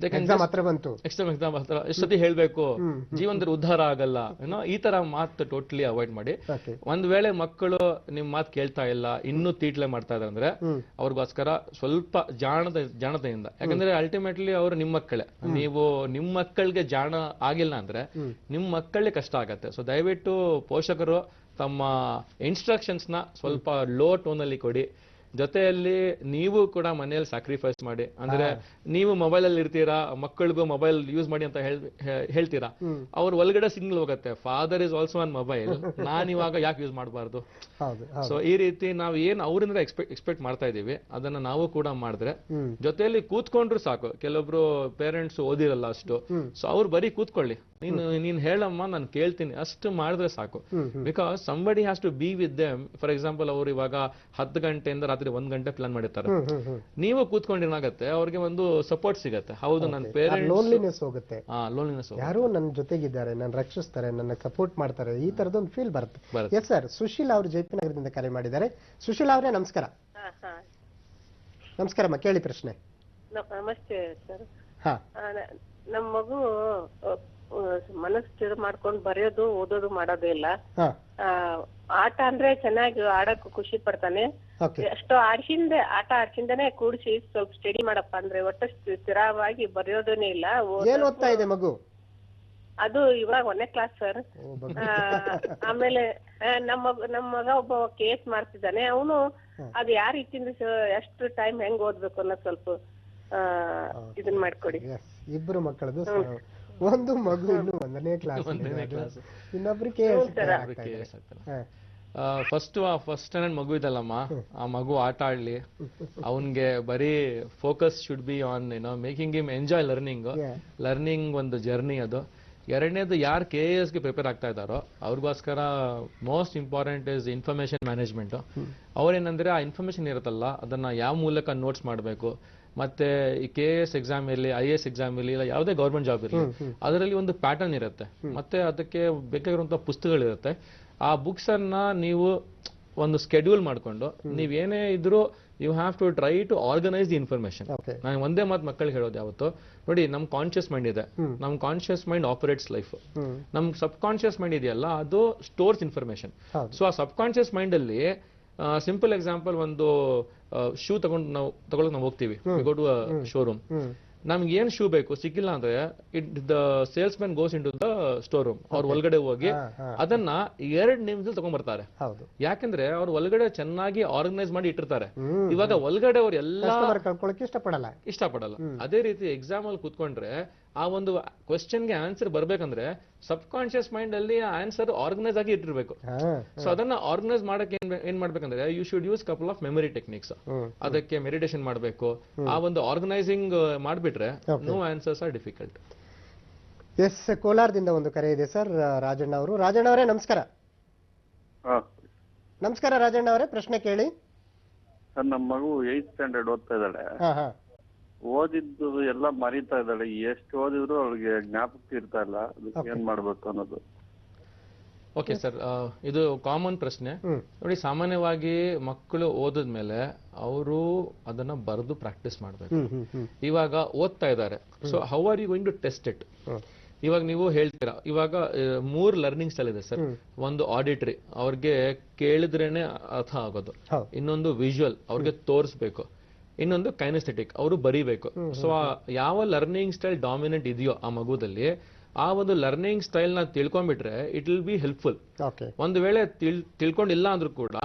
A: ಎಕ್ಸಾಮ್ ಹತ್ರ ಬಂತು,
B: ಎಕ್ಸಾಮ್ ಹತ್ರ ಎಷ್ಟು ಸತಿ ಹೇಳ್ಬೇಕು, ಜೀವನದಲ್ಲಿ ಉದ್ಧಾರ ಆಗಲ್ಲ, ಏನೋ ಈ ತರ ಮಾತು ಟೋಟಲಿ ಅವಾಯ್ಡ್ ಮಾಡಿ. ಒಂದ್ ವೇಳೆ ಮಕ್ಕಳು ನಿಮ್ ಮಾತು ಕೇಳ್ತಾ ಇಲ್ಲ, ಇನ್ನೂ ತೀಟ್ಲೆ ಮಾಡ್ತಾ ಇದ್ದಾರೆ ಅಂದ್ರೆ, ಅವ್ರಿಗೋಸ್ಕರ ಸ್ವಲ್ಪ ಜಾಣತೆಯಿಂದ, ಯಾಕಂದ್ರೆ ಅಲ್ಟಿಮೇಟ್ಲಿ ಅವರು ನಿಮ್ಮ ಮಕ್ಕಳೇ. ನೀವು ನಿಮ್ಮ ಮಕ್ಕಳಿಗೆ ಜಾಣ ಆಗಿಲ್ಲ ಅಂದ್ರೆ ನಿಮ್ ಮಕ್ಕಳಿಗೆ ಕಷ್ಟ ಆಗತ್ತೆ. ಸೊ ದಯವಿಟ್ಟು ಪೋಷಕರು ತಮ್ಮ ಇನ್ಸ್ಟ್ರಕ್ಷನ್ಸ್ ನ ಸ್ವಲ್ಪ ಲೋ ಟೋನ್ ಅಲ್ಲಿ ಕೊಡಿ. ಜೊತೆಯಲ್ಲಿ ನೀವು ಕೂಡ ಮನೆಯಲ್ಲಿ ಸ್ಯಾಕ್ರಿಫೈಸ್ ಮಾಡಿ. ಅಂದ್ರೆ ನೀವು ಮೊಬೈಲ್ ಅಲ್ಲಿ ಇರ್ತೀರಾ, ಮಕ್ಕಳಿಗೂ ಮೊಬೈಲ್ ಯೂಸ್ ಮಾಡಿ ಅಂತ ಹೇಳ್ತೀರಾ, ಅವ್ರು ಒಳಗಡೆ ಸಿಗ್ನಲ್ ಹೋಗುತ್ತೆ, father is also on mobile, ನಾನ್ ಇವಾಗ ಯಾಕೆ ಯೂಸ್ ಮಾಡಬಾರ್ದು. ಸೊ ಈ ರೀತಿ ನಾವು ಏನ್ ಅವರಿಂದ ಎಕ್ಸ್ಪೆಕ್ಟ್ ಮಾಡ್ತಾ ಇದೀವಿ ಅದನ್ನ ನಾವು ಕೂಡ ಮಾಡಿದ್ರೆ, ಜೊತೆಯಲ್ಲಿ ಕೂತ್ಕೊಂಡ್ರು ಸಾಕು. ಕೆಲವೊಬ್ರು ಪೇರೆಂಟ್ಸ್ ಓದಿರಲ್ಲ ಅಷ್ಟು, ಸೊ ಅವ್ರು ಬರೀ ಕೂತ್ಕೊಳ್ಳಿ, ನೀನ್ ಹೇಳಮ್ಮ ನಾನು ಕೇಳ್ತೀನಿ, ಅಷ್ಟು ಮಾಡಿದ್ರೆ ಸಾಕು. Because somebody has to be with them. For example, ಅವ್ರು ಇವಾಗ 10 ಗಂಟೆಯಿಂದ ರಾತ್ರಿ 1 ಗಂಟೆ ಪ್ಲಾನ್ ಮಾಡಿರ್ತಾರೆ, ನೀವು ಕೂತ್ಕೊಂಡಿನಾಗತ್ತೆ, ಅವ್ರಿಗೆ ಒಂದು ಸಪೋರ್ಟ್ ಸಿಗತ್ತೆ. ಹೌದು, ನನ್ನ ಪೇರೆಂಟ್ಸ್
A: ಲೋನ್ಲಿನೆಸ್ ಹೋಗುತ್ತೆ,
B: ಲೋನ್ಲಿನೆಸ್,
A: ಯಾರು ನನ್ನ ಜೊತೆಗಿದ್ದಾರೆ, ನನ್ನ ರಕ್ಷಿಸ್ತಾರೆ, ನನ್ನ ಸಪೋರ್ಟ್ ಮಾಡ್ತಾರೆ, ಈ ತರದೊಂದು ಫೀಲ್ ಬರುತ್ತೆ. ಎಸ್ ಸರ್, ಸುಶೀಲ್ ಅವರು JP ನಗರದಿಂದ ಕರೆ ಮಾಡಿದ್ದಾರೆ. ಸುಶೀಲ್ ಅವರೇ ನಮಸ್ಕಾರ. ನಮಸ್ಕಾರಮ್ಮ, ಕೇಳಿ ಪ್ರಶ್ನೆ.
C: ನಮಸ್ತೆ ಸರ್. ನಮ್ಮ ಮಗು ಮನಸ್ಸು ಸ್ಥಿರ ಮಾಡ್ಕೊಂಡು ಬರೆಯೋದು ಓದೋದು ಮಾಡೋದೇ ಇಲ್ಲ. ಆಟ ಅಂದ್ರೆ ಚೆನ್ನಾಗಿ ಆಡಕ್ ಖುಷಿ ಪಡ್ತಾನೆ. ಎಷ್ಟೋ ಆಟ ಆಡ್ಸಿಂದನೆ ಕೂಡಿಸಿ ಸ್ವಲ್ಪ ಸ್ಟಡಿ ಮಾಡಪ್ಪ ಅಂದ್ರೆ ಒಟ್ಟು ಸ್ಥಿರವಾಗಿ ಬರೆಯೋದನೇ ಇಲ್ಲ.
A: ಏನ್ ಓದ್ತಾ ಇದೆ ಮಗು?
C: ಅದು ಇವಾಗ 1ನೇ ಕ್ಲಾಸ್ ಸರ್. ಆಮೇಲೆ ನಮ್ಮ ಮಗ ಒಬ್ಬ KS ಮಾಡ್ತಿದ್ದಾನೆ. ಅವನು ಅದು ಯಾವ ರೀತಿಯಿಂದ ಎಷ್ಟು ಟೈಮ್ ಹೆಂಗ್ ಓದ್ಬೇಕು ಅನ್ನೋದು ಸ್ವಲ್ಪ ಇದನ್ ಮಾಡ್ಕೊಡಿ.
A: ಇಬ್ರು ಮಕ್ಕಳದು, ಒಂದು ಮಗು ಇನ್ನು 1ನೇ ಕ್ಲಾಸ್, ಇನ್ನೊಬ್ರು KS.
B: ಫಸ್ಟ್ ಸ್ಟ್ಯಾಂಡರ್ಡ್ ಮಗು ಇದಲ್ಲಮ್ಮ, ಆ ಮಗು ಆಟ ಆಡ್ಲಿ, ಅವನ್ಗೆ ಬರೀ focus should be on making him enjoy learning ಒಂದು ಜರ್ನಿ ಅದು. ಎರಡನೇದು, ಯಾರು KS ಗೆ ಪ್ರಿಪೇರ್ ಆಗ್ತಾ ಇದ್ದಾರೋ ಅವ್ರಿಗೋಸ್ಕರ most important is information management. ಅವ್ರೇನಂದ್ರೆ ಆ ಇನ್ಫಾರ್ಮೇಶನ್ ಇರುತ್ತಲ್ಲ ಅದನ್ನ ಯಾವ ಮೂಲಕ ನೋಟ್ಸ್ ಮಾಡಬೇಕು, ಮತ್ತೆ ಈ KS ಎಕ್ಸಾಮ್ ಇರಲಿ, IAS ಎಕ್ಸಾಮ್ ಇರಲಿ, ಇಲ್ಲ ಯಾವುದೇ ಗೌರ್ಮೆಂಟ್ ಜಾಬ್ ಇರಲಿ, ಅದರಲ್ಲಿ ಒಂದು ಪ್ಯಾಟರ್ನ್ ಇರುತ್ತೆ, ಮತ್ತೆ ಅದಕ್ಕೆ ಬೇಕಾಗಿರುವಂತಹ ಪುಸ್ತಕಗಳಿರುತ್ತೆ. ಆ ಬುಕ್ಸ್ ಅನ್ನ ನೀವು ಒಂದು ಸ್ಕೆಡ್ಯೂಲ್ ಮಾಡ್ಕೊಂಡು ನೀವೇನೇ ಇದ್ರೂ you have to try to organise the information. ನಾನು ಒಂದೇ ಮಾತು ಮಕ್ಕಳಿಗೆ ಹೇಳೋದು ಯಾವತ್ತು, ನೋಡಿ, ನಮ್ ಕಾನ್ಶಿಯಸ್ ಮೈಂಡ್ ಇದೆ, ನಮ್ ಕಾನ್ಶಿಯಸ್ ಮೈಂಡ್ ಆಪರೇಟ್ಸ್ ಲೈಫ್. ನಮ್ ಸಬ್ ಕಾನ್ಶಿಯಸ್ ಮೈಂಡ್ ಇದೆಯಲ್ಲ, ಅದು ಸ್ಟೋರ್ಸ್ ಇನ್ಫಾರ್ಮೇಶನ್. ಸೊ ಆ ಸಬ್ ಕಾನ್ಶಿಯಸ್ ಮೈಂಡ್ ಅಲ್ಲಿ ಸಿಂಪಲ್ ಎಕ್ಸಾಂಪಲ್, ಒಂದು ಶೂ ತಗೊಳಕ್ ನಾವು ಹೋಗ್ತೀವಿ, ಗೋ ಟು ಶೋರೂಮ್. ನಮ್ಗೆ ಏನ್ ಶೂ ಬೇಕು ಸಿಕ್ಕಿಲ್ಲ ಅಂದ್ರೆ the salesman goes into the store room. ಅವ್ರ ಒಳಗಡೆ ಹೋಗಿ ಅದನ್ನ 2 ನಿಮಿಷದಲ್ಲಿ ತಗೊಂಡ್ಬರ್ತಾರೆ. ಯಾಕಂದ್ರೆ ಅವ್ರ ಒಳಗಡೆ ಚೆನ್ನಾಗಿ ಆರ್ಗನೈಸ್ ಮಾಡಿ ಇಟ್ಟಿರ್ತಾರೆ. ಇವಾಗ ಒಳಗಡೆ ಅವ್ರು ಎಲ್ಲಾ ಇಷ್ಟಪಡಲ್ಲ. ಅದೇ ರೀತಿ ಎಕ್ಸಾಮ್ ಅಲ್ಲಿ ಕೂತ್ಕೊಂಡ್ರೆ ಆ ಒಂದು ಕ್ವೆಶ್ಚನ್ ಗೆ ಆನ್ಸರ್ ಬರ್ಬೇಕಂದ್ರೆ ಸಬ್ ಕಾನ್ಶಿಯಸ್ ಮೈಂಡ್ ಅಲ್ಲಿ ಆನ್ಸರ್ ಆರ್ಗನೈಸ್ ಆಗಿ ಇಟ್ಟಿರ್ಬೇಕು. ಸೊ ಅದನ್ನ ಆರ್ಗನೈಸ್ ಮಾಡಕ್ಕೆ ಏನ್ ಮಾಡ್ಬೇಕಂದ್ರೆ you should use couple of memory techniques. ಅದಕ್ಕೆ ಮೆಡಿಟೇಷನ್ ಮಾಡ್ಬೇಕು. ಆ ಒಂದು ಆರ್ಗನೈಸಿಂಗ್ ಮಾಡ್ಬಿಟ್ರೆ no answers are difficult.
A: Yes, ಕೋಲಾರದಿಂದ ಒಂದು ಕರೆ ಇದೆ ಸರ್, ರಾಜಣ್ಣ ಅವರು. ರಾಜಣ್ಣ ಅವರೇ ನಮಸ್ಕಾರ. ನಮಸ್ಕಾರ ರಾಜಣ್ಣ ಅವರೇ, ಪ್ರಶ್ನೆ ಕೇಳಿ.
D: ಸರ್, ನಮ್ಮ ಮಗು 8th ಸ್ಟ್ಯಾಂಡರ್ಡ್ ಓದ್ತಾ ಇದ್ದಾಳೆ. ಓದಿದ್ದು ಎಲ್ಲ ಮರಿತಾ ಇದ್ದಾಳೆ. ಎಷ್ಟು ಓದಿದ್ರು ಅವಳಿಗೆ ಜ್ಞಾಪಕ ಇರ್ತಾ ಇಲ್ಲ. ಅದಕ್ಕೆ ಏನ್ ಮಾಡ್ಬೇಕು ಅನ್ನೋದು.
B: ಓಕೆ ಸರ್, ಇದು ಕಾಮನ್ ಪ್ರಶ್ನೆ. ನೋಡಿ, ಸಾಮಾನ್ಯವಾಗಿ ಮಕ್ಕಳು ಓದಿದ್ಮೇಲೆ ಅವರು ಅದನ್ನ ಬರೆದು ಪ್ರಾಕ್ಟೀಸ್ ಮಾಡ್ಬೇಕು. ಇವಾಗ ಓದ್ತಾ ಇದ್ದಾರೆ, so how are you going to test it? ಇವಾಗ ನೀವು ಹೇಳ್ತೀರಾ, ಇವಾಗ 3 ಲರ್ನಿಂಗ್ ಸ್ಟೈಲ್ ಇದೆ ಸರ್. ಒಂದು ಆಡಿಟರಿ, ಅವ್ರಿಗೆ ಕೇಳಿದ್ರೇನೆ ಅರ್ಥ ಆಗೋದು. ಇನ್ನೊಂದು ವಿಜುವಲ್, ಅವ್ರಿಗೆ ತೋರಿಸ್ಬೇಕು. ಇನ್ನೊಂದು ಕೈನೆಸ್ಥೆಟಿಕ್, ಅವರು ಬರೀಬೇಕು. ಸೊ ಯಾವ ಲರ್ನಿಂಗ್ ಸ್ಟೈಲ್ ಡಾಮಿನೆಂಟ್ ಇದೆಯೋ ಆ ಮಗುದಲ್ಲಿ, ಆ ಒಂದು ಲರ್ನಿಂಗ್ ಸ್ಟೈಲ್ ನ ತಿಳ್ಕೊಂಡ್ಬಿಟ್ರೆ ಇಟ್ ವಿಲ್ ಬಿ ಹೆಲ್ಪ್ಫುಲ್. ಒಂದು ವೇಳೆ ತಿಳ್ಕೊಂಡಿಲ್ಲ ಅಂದ್ರೂ ಕೂಡ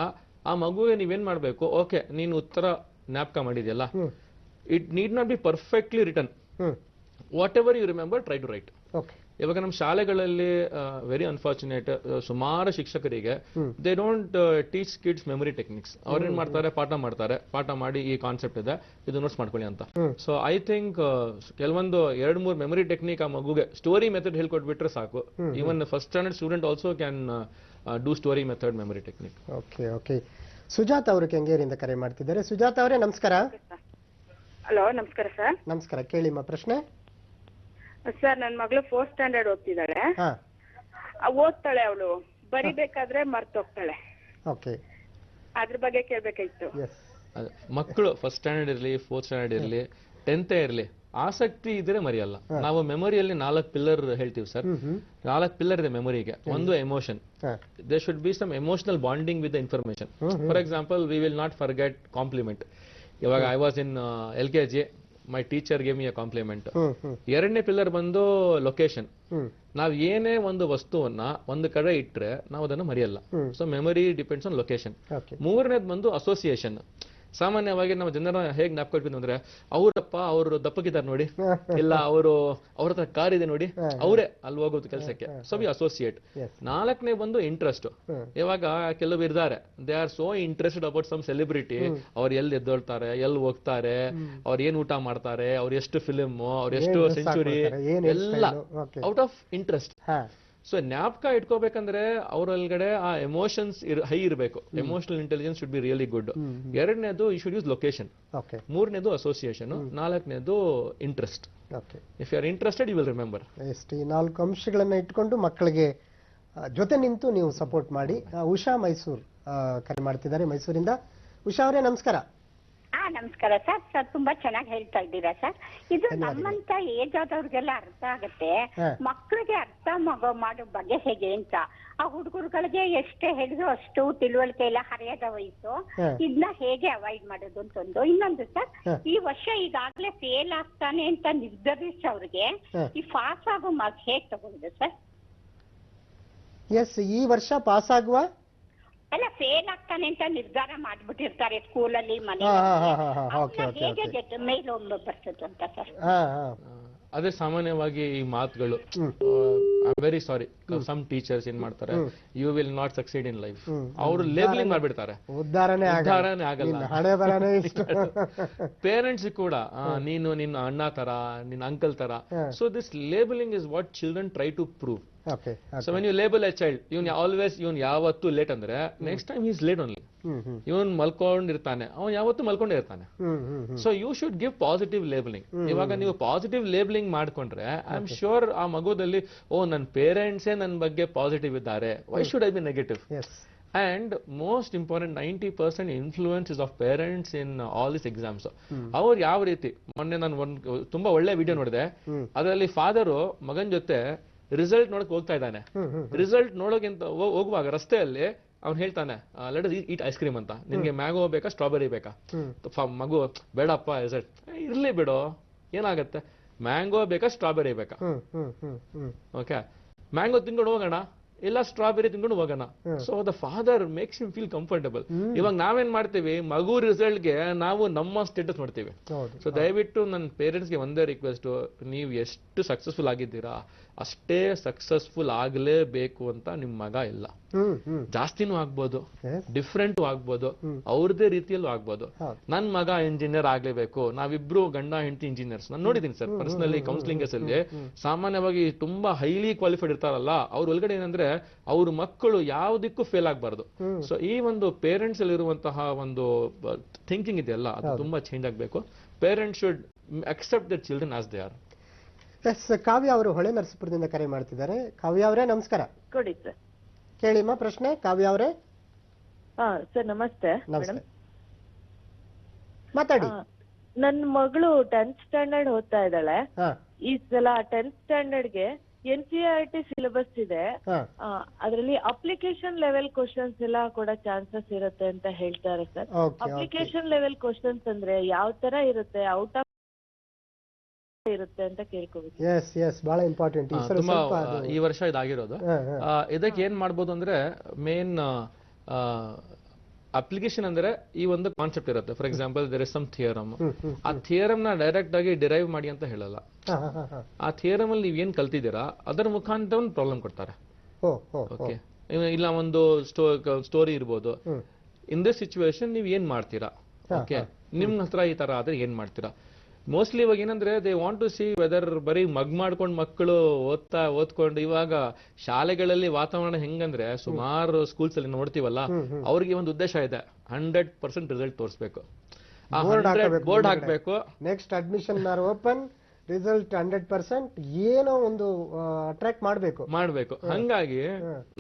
B: ಆ ಮಗುವಿಗೆ ನೀವೇನ್ ಮಾಡ್ಬೇಕು, ಓಕೆ ನೀನು ಉತ್ತರ ಜ್ಞಾಪಕ ಮಾಡಿದ್ಯಲ್ಲ, it need not be perfectly return. Whatever you remember, try to write. ಇವಾಗ ನಮ್ಮ ಶಾಲೆಗಳಲ್ಲಿ ವೆರಿ ಅನ್ಫಾರ್ಚುನೇಟ್, ಸುಮಾರು ಶಿಕ್ಷಕರಿಗೆ they don't teach kids memory techniques. ಅವ್ರೇನ್ ಮಾಡ್ತಾರೆ, ಪಾಠ ಮಾಡಿ ಈ ಕಾನ್ಸೆಪ್ಟ್ ಇದೆ, ಇದು ನೋಟ್ಸ್ ಮಾಡ್ಕೊಳ್ಳಿ ಅಂತ. ಸೊ ಐ ಥಿಂಕ್ ಕೆಲವೊಂದು 2-3 ಮೆಮೊರಿ ಟೆಕ್ನಿಕ್ ಆ ಮಗುಗೆ ಸ್ಟೋರಿ ಮೆಥಡ್ ಹೇಳ್ಕೊಟ್ಬಿಟ್ರೆ ಸಾಕು. Even first standard student also can do story method memory technique.
A: Okay. Sujatha ಅವರು ಕೆಂಗೇರಿಯಿಂದ ಕರೆ ಮಾಡ್ತಿದ್ದಾರೆ. ಸುಜಾತ ಅವರೇ ನಮಸ್ಕಾರ.
E: ಹಲೋ, ನಮಸ್ಕಾರ ಸರ್.
A: ನಮಸ್ಕಾರ, ಕೇಳಿಮ್ಮ ಪ್ರಶ್ನೆ.
E: ಸರ್, ನನ್ನ ಮಗಳು 4th ಸ್ಟ್ಯಾಂಡರ್ಡ್ ಓದ್ತಿದ್ದಾಳೆ. ಓದ್ತಾಳೆ, ಅವಳು ಬರಿಬೇಕಾದ್ರೆ ಮರ್ತೋಗ್ತಾಳೆ. ಅದ್ರ ಬಗ್ಗೆ ಕೇಳ್ಬೇಕಾಯ್ತು.
B: ಮಕ್ಕಳು ಫಸ್ಟ್ ಸ್ಟ್ಯಾಂಡರ್ಡ್ ಇರ್ಲಿ, 4th ಸ್ಟ್ಯಾಂಡರ್ಡ್ ಇರ್ಲಿ, 10th ಇರ್ಲಿ, ಆಸಕ್ತಿ ಇದ್ರೆ ಮರೆಯಲ್ಲ. ನಾವು ಮೆಮೊರಿಯಲ್ಲಿ 4 ಪಿಲ್ಲರ್ ಹೇಳ್ತೀವಿ ಸರ್. 4 ಪಿಲ್ಲರ್ ಇದೆ ಮೆಮೊರಿಗೆ. ಒಂದು emotion, there should be some emotional bonding with the information. For example, we will not forget compliment. ಇವಾಗ I was in LKG, my teacher gave me a compliment. 2ನೇ ಪಿಲ್ಲರ್ ಬಂದು location. ನಾವ್ ಏನೇ ಒಂದು ವಸ್ತುವನ್ನ ಒಂದು ಕಡೆ ಇಟ್ರೆ ನಾವು ಅದನ್ನ ಮರೆಯಲ್ಲ. So memory depends on location. 3ನೇದು ಬಂದು ಅಸೋಸಿಯೇಷನ್. ಸಾಮಾನ್ಯವಾಗಿ ನಾವು ಜನರ ಹೇಗ್ ಜ್ಞಾಪಕ ಅಂದ್ರೆ, ಅವರಪ್ಪ ಅವರು ದಪ್ಪಕ್ಕಿದ್ದಾರೆ ನೋಡಿ, ಇಲ್ಲ ಅವ್ರ ಹತ್ರ ಕಾರ್ ಇದೆ ನೋಡಿ, ಅವರೇ ಅಲ್ಲಿ ಹೋಗೋದು ಕೆಲಸಕ್ಕೆ. So we associate. 4ನೇ ಬಂದು ಇಂಟ್ರೆಸ್ಟ್. ಇವಾಗ ಕೆಲವು ಇರ್ತಾರೆ, they are so interested about some celebrity. ಅವ್ರು ಎಲ್ಲಿ ಎದ್ದೊಳ್ತಾರೆ, ಎಲ್ಲಿ ಹೋಗ್ತಾರೆ, ಅವ್ರು ಏನ್ ಊಟ ಮಾಡ್ತಾರೆ, ಅವ್ರು ಎಷ್ಟು ಫಿಲಿಮ್, ಅವ್ರು ಎಷ್ಟು ಸೆಂಚುರಿ, ಎಲ್ಲ ಔಟ್ ಆಫ್ ಇಂಟ್ರೆಸ್ಟ್. ಸೊ ಜ್ಞಾಪಕ ಇಟ್ಕೋಬೇಕಂದ್ರೆ ಅವರೊಳಗಡೆ ಆ ಎಮೋಷನ್ಸ್ ಹೈ ಇರಬೇಕು. Emotional intelligence should be really good. 2ನೇದು ಯು ಶುಡ್ ಯೂಸ್ ಲೊಕೇಶನ್. 3ನೇದು ಅಸೋಸಿಯೇಷನ್. 4ನೇದು interest. If you are interested you will remember.
A: ಈ 4 ಅಂಶಗಳನ್ನ ಇಟ್ಕೊಂಡು ಮಕ್ಕಳಿಗೆ ಜೊತೆ ನಿಂತು ನೀವು ಸಪೋರ್ಟ್ ಮಾಡಿ. ಉಷಾ ಮೈಸೂರು ಕರೆ ಮಾಡ್ತಿದ್ದಾರೆ, ಮೈಸೂರಿಂದ. ಉಷಾ ಅವರೇ ನಮಸ್ಕಾರ.
F: ನಮಸ್ಕಾರ ಸರ್. ಸರ್, ತುಂಬಾ ಚೆನ್ನಾಗಿ ಹೇಳ್ತಾ ಇದ್ದೀರಾ ಸರ್. ಇದು ನಮ್ಮಂತ ಏಜ್ ಆದವ್ರಿಗೆಲ್ಲ ಅರ್ಥ ಆಗತ್ತೆ, ಮಕ್ಕಳಿಗೆ ಅರ್ಥ ಮಾಡೋ ಬಗ್ಗೆ ಹೇಗೆ ಅಂತ. ಆ ಹುಡುಗರುಗಳಿಗೆ ಎಷ್ಟೇ ಹೇಳಿದ್ರು ಅಷ್ಟು ತಿಳುವಳಿಕೆ ಇಲ್ಲ, ಹರಿಯದ ವಯಸ್ಸು. ಇದನ್ನ ಹೇಗೆ ಅವಾಯ್ಡ್ ಮಾಡೋದು ಅಂತ ಒಂದು. ಇನ್ನೊಂದು ಸರ್, ಈ ವರ್ಷ ಈಗಾಗ್ಲೇ ಫೇಲ್ ಆಗ್ತಾನೆ ಅಂತ ನಿರ್ಧರಿಸೋರಿಗೆ ಈ ಪಾಸ್ ಆಗೋ ಮಾರ್ಕ್ಸ್ ಹೇಗೆ ತಗೊಳ್ಳೋದು ಸರ್?
A: ಈ ವರ್ಷ ಪಾಸ್ ಆಗುವ
F: ಅಲ್ಲ, ಫೇಲ್ ಆಗ್ತಾನೆ ಅಂತ ನಿರ್ಧಾರ ಮಾಡ್ಬಿಟ್ಟಿರ್ತಾರೆ ಸ್ಕೂಲಲ್ಲಿ, ಮನೆ ಹೇಗೆ ಮೇಲ್ ಬರ್ತದೆ ಅಂತ ಸರ್?
B: ಅದೇ ಸಾಮಾನ್ಯವಾಗಿ ಈ ಮಾತುಗಳು. I very sorry, some teachers ಏನ್ ಮಾಡ್ತಾರೆ, you will not succeed in life. ಅವರು ಲೇಬಲಿಂಗ್ ಮಾಡ್ಬಿಡ್ತಾರೆ, ಉದ್ಧಾರನೇ ಆಗಲ್ಲ. ಪೇರೆಂಟ್ಸ್ ಕೂಡ ನೀನು ನಿನ್ನ ಅಣ್ಣ ತರ, ನಿನ್ನ ಅಂಕಲ್ ತರ. So this labelling is what children try to prove. So when you label a child, ಇವನ್ ಯಾವತ್ತು ಲೇಟ್ ಅಂದ್ರೆ next time is late only. ಇವನ್ ಮಲ್ಕೊಂಡಿರ್ತಾನೆ, ಅವನ್ ಯಾವತ್ತು ಮಲ್ಕೊಂಡೇ ಇರ್ತಾನೆ. So you should give positive labelling. ಇವಾಗ ನೀವು ಪಾಸಿಟಿವ್ ಲೇಬಲಿಂಗ್ ಮಾಡ್ಕೊಂಡ್ರೆ ಐ ಆಮ್ ಶ್ಯೂರ್ ಆ ಮಗುದಲ್ಲಿ, ನನ್ನ ಪೇರೆಂಟ್ಸೇ ನನ್ನ ಬಗ್ಗೆ ಪಾಸಿಟಿವ್ ಇದ್ದಾರೆ, why should I be negative? And most important, 90% influence is of parents in all this exams. ಅವ್ರು ಯಾವ ರೀತಿ, ಮೊನ್ನೆ ನಾನು ಒಂದು ತುಂಬಾ ಒಳ್ಳೆ ವಿಡಿಯೋ ನೋಡಿದೆ. ಅದರಲ್ಲಿ ಫಾದರು ಮಗನ್ ಜೊತೆ ರಿಸಲ್ಟ್ ನೋಡಕ್ ಹೋಗ್ತಾ ಇದ್ದಾನೆ. ರಿಸಲ್ಟ್ ನೋಡೋಕ್ಕಿಂತ ಹೋಗುವಾಗ ರಸ್ತೆಯಲ್ಲಿ ಅವ್ನು ಹೇಳ್ತಾನೆ, ಲೆಟ್ ಅಸ್ ಈಟ್ ಐಸ್ ಕ್ರೀಮ್ ಅಂತ. ನಿನ್ಗೆ ಮ್ಯಾಂಗೋ ಬೇಕಾ, ಸ್ಟ್ರಾಬೆರಿ ಬೇಕಾ? ಮಗು, ಬೇಡಪ್ಪ ರಿಸಲ್ಟ್. ಇರ್ಲಿ ಬಿಡೋ, ಏನಾಗತ್ತೆ, ಮ್ಯಾಂಗೋ ಬೇಕಾ, ಸ್ಟ್ರಾಬೆರಿ ಬೇಕಾ? ಓಕೆ, ಮ್ಯಾಂಗೋ ತಿನ್ಕೊಂಡು ಹೋಗೋಣ, ಇಲ್ಲ ಸ್ಟ್ರಾಬೆರಿ ತಿನ್ಕೊಂಡು ಹೋಗೋಣ. So the father makes him feel comfortable. ಇವಾಗ ನಾವೇನ್ ಮಾಡ್ತೀವಿ, ಮಗು ರಿಸಲ್ಟ್ಗೆ ನಾವು ನಮ್ಮ ಸ್ಟೇಟಸ್ ನೋಡ್ತೀವಿ. ಸೊ ದಯವಿಟ್ಟು ನನ್ನ ಪೇರೆಂಟ್ಸ್ಗೆ ಒಂದೇ ರಿಕ್ವೆಸ್ಟ್, ನೀವು ಎಷ್ಟು ಸಕ್ಸಸ್ಫುಲ್ ಆಗಿದ್ದೀರಾ ಅಷ್ಟೇ ಸಕ್ಸಸ್ಫುಲ್ ಆಗ್ಲೇಬೇಕು ಅಂತ ನಿಮ್ ಮಗ ಇಲ್ಲ. ಜಾಸ್ತಿನೂ ಆಗ್ಬೋದು, ಡಿಫ್ರೆಂಟ್ ಆಗ್ಬೋದು, ಅವ್ರದೇ ರೀತಿಯಲ್ಲೂ ಆಗ್ಬೋದು. ನನ್ ಮಗ ಇಂಜಿನಿಯರ್ ಆಗ್ಲೇಬೇಕು, ನಾವಿಬ್ರು ಗಂಡ ಹೆಂಡತಿ ಇಂಜಿನಿಯರ್ಸ್. ನಾನು ನೋಡಿದೀನಿ ಸರ್ ಪರ್ಸನಲಿ ಕೌನ್ಸಿಲಿಂಗ್ ಅಲ್ಲಿ. ಸಾಮಾನ್ಯವಾಗಿ ತುಂಬಾ ಹೈಲಿ ಕ್ವಾಲಿಫೈಡ್ ಇರ್ತಾರಲ್ಲ, ಅವ್ರ ಒಳಗಡೆ ಏನಂದ್ರೆ ಅವ್ರ ಮಕ್ಕಳು ಯಾವ್ದಕ್ಕೂ ಫೇಲ್ ಆಗ್ಬಾರ್ದು. ಸೊ ಈ ಒಂದು ಪೇರೆಂಟ್ಸ್ ಅಲ್ಲಿ ಇರುವಂತಹ ಒಂದು ಥಿಂಕಿಂಗ್ ಇದೆಯಲ್ಲ, ಅದು ತುಂಬಾ ಚೇಂಜ್ ಆಗ್ಬೇಕು. Parents should accept their children as they are.
A: Yes, Kavya ಅವರು ಹೊಳೆ ನರಸೀಪುರದಿಂದ ಕರೆ ಮಾಡ್ತಿದ್ದಾರೆ. ಕಾವ್ಯ ಅವರೇ ನಮಸ್ಕಾರ.
G: ಕೊಡಿ ಸರ್.
A: ಕೇಳಿಮ್ಮ ಪ್ರಶ್ನೆ ಕಾವ್ಯ ಅವರೇ.
G: ಸರ್ ನಮಸ್ತೆ.
A: ನಮಸ್ತೆ, ಮಾತಾಡಿ.
G: ನನ್ನ ಮಗಳು 10th ಸ್ಟ್ಯಾಂಡರ್ಡ್ ಓದ್ತಾ ಇದ್ದಾಳೆ. ಈ ಸಲ 10th ಸ್ಟ್ಯಾಂಡರ್ಡ್ಗೆ NCERT ಸಿಲೆಬಸ್ ಇದೆ. ಅದರಲ್ಲಿ ಅಪ್ಲಿಕೇಶನ್ ಲೆವೆಲ್ ಕ್ವಶನ್ಸ್ ಎಲ್ಲ ಕೂಡ ಚಾನ್ಸಸ್ ಇರುತ್ತೆ ಅಂತ ಹೇಳ್ತಾರೆ ಸರ್. ಅಪ್ಲಿಕೇಶನ್ ಲೆವೆಲ್ ಕ್ವಶನ್ಸ್ ಅಂದ್ರೆ ಯಾವ ತರ ಇರುತ್ತೆ, ಔಟ್ ಆಫ್ ಇರುತ್ತೆ ಅಂತ ಕೇಳ್ಕೋಬೇಕು.
A: ಎಸ್ ಎಸ್, ಬಹಳ ಇಂಪಾರ್ಟೆಂಟ್.
B: ಈ ವರ್ಷ ಇದಾಗಿರೋದು. ಇದಕ್ಕೆ ಏನ್ ಮಾಡ್ಬೋದು ಅಂದ್ರೆ ಮೇನ್ ಅಪ್ಲಿಕೇಶನ್ ಅಂದ್ರೆ ಈ ಒಂದು ಕಾನ್ಸೆಪ್ಟ್ ಇರುತ್ತೆ. For example there is some theorem. ಆ ಥಿಯರಮ್ ನ ಡೈರೆಕ್ಟ್ ಆಗಿ ಡಿರೈವ್ ಮಾಡಿ ಅಂತ ಹೇಳಲ್ಲ. ಆ ಥಿಯರಮ್ ಅಲ್ಲಿ ನೀವ್ ಏನ್ ಕಲ್ತಿದ್ದೀರಾ ಅದರ ಮುಖಾಂತರ ಒಂದು ಪ್ರಾಬ್ಲಮ್ ಕೊಡ್ತಾರೆ. ಓಕೆ, ಇಲ್ಲ ಒಂದು ಸ್ಟೋರಿ ಇರ್ಬೋದು. ಇನ್ ದಿಸ್ ಸಿಚುವೇಶನ್ ನೀವ್ ಏನ್ ಮಾಡ್ತೀರಾ, ಓಕೆ, ನಿಮ್ ಹತ್ರ ಈ ತರ ಆದ್ರೆ ಏನ್ ಮಾಡ್ತೀರಾ. ಮೋಸ್ಟ್ಲಿ ಇವಾಗ ಏನಂದ್ರೆ they want to see whether ಬರೀ ಮಗ್ ಮಾಡ್ಕೊಂಡು ಮಕ್ಕಳು ಓದ್ಕೊಂಡು ಇವಾಗ ಶಾಲೆಗಳಲ್ಲಿ ವಾತಾವರಣ ಹೆಂಗಂದ್ರೆ ಸುಮಾರು ಸ್ಕೂಲ್ಸ್ ಅಲ್ಲಿ ನೋಡ್ತೀವಲ್ಲ, ಅವ್ರಿಗೆ ಒಂದು ಉದ್ದೇಶ ಇದೆ 100% ರಿಸಲ್ಟ್ ತೋರಿಸ್ಬೇಕು, ಬೋರ್ಡ್ ಹಾಕ್ಬೇಕು.
A: ನೆಕ್ಸ್ಟ್ ಅಡ್ಮಿಷನ್ ಓಪನ್ ರಿಸಲ್ಟ್ 100% ಏನೋ ಒಂದು ಅಟ್ರಾಕ್ಟ್ ಮಾಡ್ಬೇಕು.
B: ಹಂಗಾಗಿ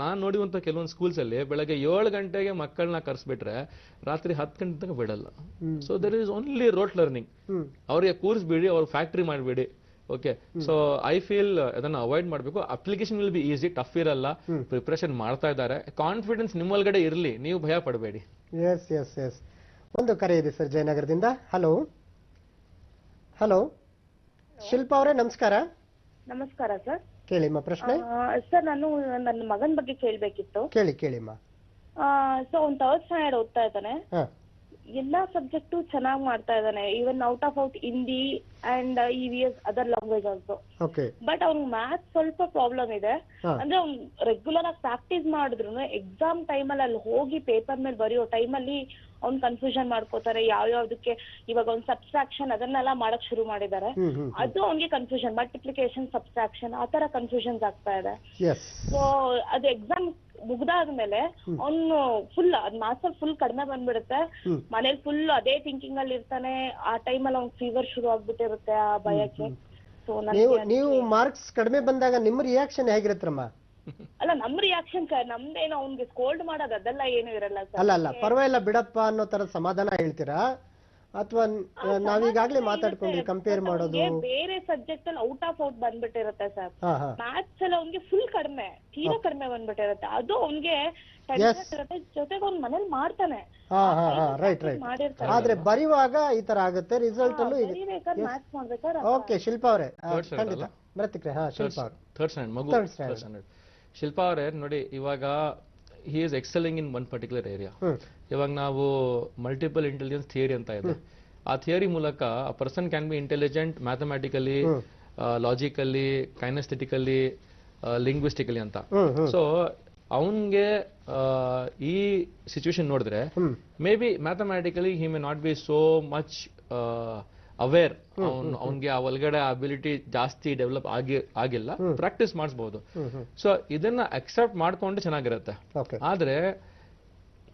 B: ನಾನ್ ನೋಡಿರುವಂತ ಕೆಲವೊಂದು ಸ್ಕೂಲ್ಸ್ ಅಲ್ಲಿ ಬೆಳಗ್ಗೆ 7 ಗಂಟೆಗೆ ಮಕ್ಕಳನ್ನ ಕರ್ಸ್ಬಿಟ್ರೆ ರಾತ್ರಿ 10 ಗಂಟೆ ತನಕ ಬಿಡಲ್ಲ. So there is only rote learning. ಅವ್ರಿಗೆ ಕೂರಿಸ್ಬಿಡಿ, ಅವ್ರ ಫ್ಯಾಕ್ಟ್ರಿ ಮಾಡ್ಬಿಡಿ. ಓಕೆ, ಸೊ ಐ ಫೀಲ್ ಅದನ್ನ ಅವಾಯ್ಡ್ ಮಾಡಬೇಕು. Application will be easy, tough ಇರಲ್ಲ, ಪ್ರಿಪರೇಷನ್ ಮಾಡ್ತಾ ಇದ್ದಾರೆ. ಕಾನ್ಫಿಡೆನ್ಸ್ ನಿಮ್ಮೊಳಗಡೆ ಇರಲಿ, ನೀವು ಭಯ ಪಡಬೇಡಿ.
A: S S S. ಒಂದು ಕರೆ ಇದೆ ಸರ್ ಜಯನಗರದಿಂದ. ಹಲೋ ಹಲೋ, ಶಿಲ್ಪಾ ಅವರೇ ನಮಸ್ಕಾರ.
G: ನಮಸ್ಕಾರ ಸರ್.
A: ಕೇಳಿಮ್ಮ ಪ್ರಶ್ನೆ.
G: ಸರ್ ನಾನು ನನ್ನ ಮಗನ ಬಗ್ಗೆ ಕೇಳ್ಬೇಕಿತ್ತು.
A: ಕೇಳಿಮ್ಮ.
G: ಸೊ ಅವ್ನು 3rd ಸ್ಟ್ಯಾಂಡರ್ಡ್ ಓದ್ತಾ ಇದ್ದಾನೆ. ಎಲ್ಲಾ ಸಬ್ಜೆಕ್ಟು ಚೆನ್ನಾಗಿ ಮಾಡ್ತಾ ಇದ್ದಾನೆ. Even out Hindi and EVS other language also. But ಅವ್ನಿಗೆ ಮ್ಯಾಥ್ಸ್ ಸ್ವಲ್ಪ ಪ್ರಾಬ್ಲಮ್ ಇದೆ. ಅಂದ್ರೆ ಅವ್ನು ರೆಗ್ಯುಲರ್ ಆಗಿ ಪ್ರಾಕ್ಟೀಸ್ ಮಾಡಿದ್ರು ಎಕ್ಸಾಮ್ ಟೈಮಲ್ಲಿ ಅಲ್ಲಿ ಹೋಗಿ ಪೇಪರ್ ಮೇಲೆ ಬರೆಯೋ ಟೈಮಲ್ಲಿ ಅವ್ನ್ ಕನ್ಫ್ಯೂಷನ್ ಮಾಡ್ಕೋತಾರೆ. ಯಾವ್ಯಾವ್ದಕ್ಕೆ ಇವಾಗ ಅವ್ನ್ ಸಬ್ಸ್ಟ್ರಾಕ್ಷನ್ ಅದನ್ನೆಲ್ಲ ಮಾಡಕ್ ಶುರು ಮಾಡಿದ್ದಾರೆ. ಅದು ಅವ್ನಿಗೆ ಕನ್ಫ್ಯೂಷನ್, ಮಲ್ಟಿಪ್ಲಿಕೇಶನ್ ಸಬ್ಸ್ಟ್ರಾಕ್ಷನ್ ಆ ತರ ಕನ್ಫ್ಯೂಷನ್ಸ್ ಆಗ್ತಾ ಇದೆ. ಸೊ ಅದು ಎಕ್ಸಾಮ್ ಮುಗ್ದಾದ್ಮೇಲೆ ಅವ್ನು ಫುಲ್ ಮಾರ್ಕ್ಸ್ ಫುಲ್ ಕಡಿಮೆ ಬಂದ್ಬಿಡುತ್ತೆ. ಮನೇಲಿ ಫುಲ್ ಅದೇ ಥಿಂಕಿಂಗ್ ಅಲ್ಲಿ ಇರ್ತಾನೆ. ಆ ಟೈಮಲ್ಲಿ ಅವ್ನ್ ಫೀವರ್ ಶುರು ಆಗ್ಬಿಟ್ಟಿರುತ್ತೆ ಆ ಭಯಕ್ಕೆ. ಸೊ
A: ನೀವು ಮಾರ್ಕ್ಸ್ ಕಡಿಮೆ ಬಂದಾಗ ನಿಮ್ಮ ರಿಯಾಕ್ಷನ್ ಹೇಗಿರುತ್ತಮ್ಮ?
G: ಅಲ್ಲ, ನಮ್ ರಿಯಾಕ್ಷನ್ ನಮ್ದೇನು ಅವ್ನ್ಗೆ ಸ್ಕೋಲ್ಡ್ ಮಾಡೋದು ಅದೆಲ್ಲ ಏನು ಇರಲ್ಲ ಸರ್.
A: ಅಲ್ಲ ಪರವಾಗಿಲ್ಲ ಬಿಡಪ್ಪ ಅನ್ನೋ ತರ ಸಮಾಧಾನ ಹೇಳ್ತೀರಾ, ಅಥವಾ ನಾವೀಗಾಗ್ಲೇ ಮಾತಾಡ್ಕೊಂಡ್ರಿ ಕಂಪೇರ್ ಮಾಡೋದು?
G: ಬೇರೆ ಸಬ್ಜೆಕ್ಟ್ ಅಲ್ಲಿ ಔಟ್ ಬಂದ್ಬಿಟ್ಟಿರುತ್ತೆ ಸರ್. ಮ್ಯಾಥ್ಸ್ ಅಲ್ಲಿ ಅವ್ನಿಗೆ ಫುಲ್ ತೀರಾ ಕಡಿಮೆ ಬಂದ್ಬಿಟ್ಟಿರುತ್ತೆ. ಅದು ಅವ್ನಿಗೆ ಜೊತೆಗೆ ಅವ್ನ್ ಮನೇಲಿ ಮಾಡ್ತಾನೆ.
A: ರೈಟ್. ಆದ್ರೆ ಬರೆಯುವಾಗ ಈ ತರ ಆಗುತ್ತೆ, ರಿಸಲ್ಟ್ ಅಲ್ಲೂ
G: ಮ್ಯಾಥ್ಸ್ ಮಾಡ್ಬೇಕಾದ್ರೆ.
A: ಓಕೆ ಶಿಲ್ಪಾ ಅವರೇ, ಖಂಡಿತ ಪ್ರತಿಕ್ರಿಯೆ. ಶಿಲ್ಪಾ ಅವರು
B: 3rd ಸ್ಟ್ಯಾಂಡರ್ಡ್. ಶಿಲ್ಪಾ ಅವರೇ ನೋಡಿ, ಇವಾಗ he is excelling in one particular area. ಇವಾಗ ನಾವು ಮಲ್ಟಿಪಲ್ ಇಂಟೆಲಿಜೆನ್ಸ್ ಥಿಯರಿ ಅಂತ ಇದೆ. ಆ ಥಿಯರಿ ಮೂಲಕ ಆ person can be intelligent mathematically, logically, kinesthetically, linguistically ಅಂತ. ಸೊ ಅವನ್ಗೆ ಈ ಸಿಚುವೇಶನ್ ನೋಡಿದ್ರೆ maybe mathematically he may not be so much aware. ಅವ್ನಿಗೆ ಆ ಒಳಗಡೆ ಅಬಿಲಿಟಿ ಜಾಸ್ತಿ ಡೆವಲಪ್ ಆಗಿಲ್ಲ, ಪ್ರಾಕ್ಟೀಸ್ ಮಾಡಿಸಬಹುದು. ಸೊ ಇದನ್ನ ಅಕ್ಸೆಪ್ಟ್ ಮಾಡ್ಕೊಂಡು ಚೆನ್ನಾಗಿರುತ್ತೆ. ಆದ್ರೆ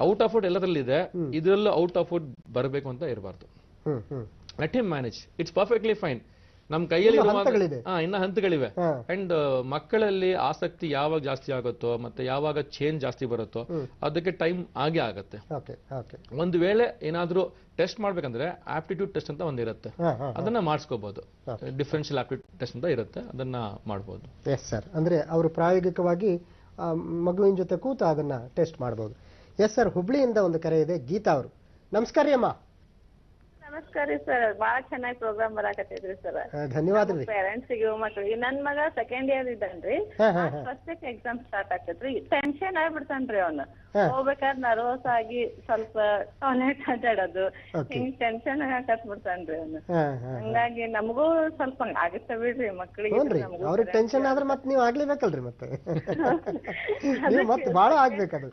B: ಔಟ್ ಆಫ್ ಔಟ್ ಎಲ್ಲದ್ರಲ್ಲಿ ಇದೆ, ಇದರಲ್ಲೂ ಔಟ್ ಆಫ್ ಔಟ್ ಬರಬೇಕು ಅಂತ ಇರಬಾರ್ದು. Let him manage, it's perfectly fine. ನಮ್ ಕೈಯಲ್ಲಿ ಇನ್ನ ಹಂತಗಳಿವೆ. ಅಂಡ್ ಮಕ್ಕಳಲ್ಲಿ ಆಸಕ್ತಿ ಯಾವಾಗ ಜಾಸ್ತಿ ಆಗುತ್ತೋ ಮತ್ತೆ ಯಾವಾಗ ಚೇಂಜ್ ಜಾಸ್ತಿ ಬರುತ್ತೋ ಅದಕ್ಕೆ ಟೈಮ್ ಆಗೇ ಆಗತ್ತೆ. ಒಂದು ವೇಳೆ ಏನಾದ್ರೂ ಟೆಸ್ಟ್ ಮಾಡ್ಬೇಕಂದ್ರೆ ಆಪ್ಟಿಟ್ಯೂಡ್ ಟೆಸ್ಟ್ ಅಂತ ಒಂದಿರುತ್ತೆ, ಅದನ್ನ ಮಾಡಿಸ್ಕೋಬಹುದು. ಡಿಫರೆನ್ಷಿಯಲ್ ಆಪ್ಟಿಟ್ಯೂಡ್ ಟೆಸ್ಟ್ ಅಂತ ಇರುತ್ತೆ, ಅದನ್ನ ಮಾಡಬಹುದು.
A: ಎಸ್ ಸರ್, ಅಂದ್ರೆ ಅವರು ಪ್ರಾಯೋಗಿಕವಾಗಿ ಮಗುವಿನ ಜೊತೆ ಕೂತು ಅದನ್ನ ಟೆಸ್ಟ್ ಮಾಡಬಹುದು. ಎಸ್ ಸರ್, ಹುಬ್ಳಿಯಿಂದ ಒಂದು ಕರೆ ಇದೆ. ಗೀತಾ ಅವರು ನಮಸ್ಕಾರ ರೀ ಅಮ್ಮ.
C: ನಮಸ್ಕಾರ ರೀ ಸರ್, ಬಾಳ ಚೆನ್ನಾಗಿ ಪ್ರೋಗ್ರಾಮ್ ಬರಾಕತ್ತೈತ್ರಿ ಸರ್.
A: ಧನ್ಯವಾದ ರೀ.
C: ಪೇರೆಂಟ್ಸ್ಗೆ ಮಕ್ಳಿಗೆ ನನ್ ಮಗ 2nd ಇಯರ್ ಇದ್ದಾನ್ರಿ, ಫಸ್ಟ್ ಎಕ್ಸಾಮ್ ಸ್ಟಾರ್ಟ್ ಆಕತ್ರಿ. ಟೆನ್ಷನ್ ಆಗ್ಬಿಡ್ತಾನ್ರಿ ಅವ್ನು. ಹೋಗ್ಬೇಕಾದ್ರೆ ನರ್ವಸ್ ಆಗಿ ಸ್ವಲ್ಪ ಟಾಯ್ಲೆಟ್ ಅಡ್ಡಾಡೋದು ಹಿಂಗ್ ಟೆನ್ಷನ್ ಹಾಕತ್ ಬಿಡ್ತಾನ್ರಿ ಅವ್ನು. ಹಂಗಾಗಿ ನಮಗೂ ಸ್ವಲ್ಪ ಆಗತ್ತ ಬಿಡ್ರಿ ಮಕ್ಳಿಗೆ.
A: ಅವ್ರಿಗೆ ಟೆನ್ಷನ್ ಆದ್ರೆ ಮತ್ತೆ ನೀವು ಆಗ್ಲೇಬೇಕಲ್ರಿ, ಮತ್ತೆ ನೀವು ಮತ್ತೆ ಬಾಳ ಆಗ್ಬೇಕದು.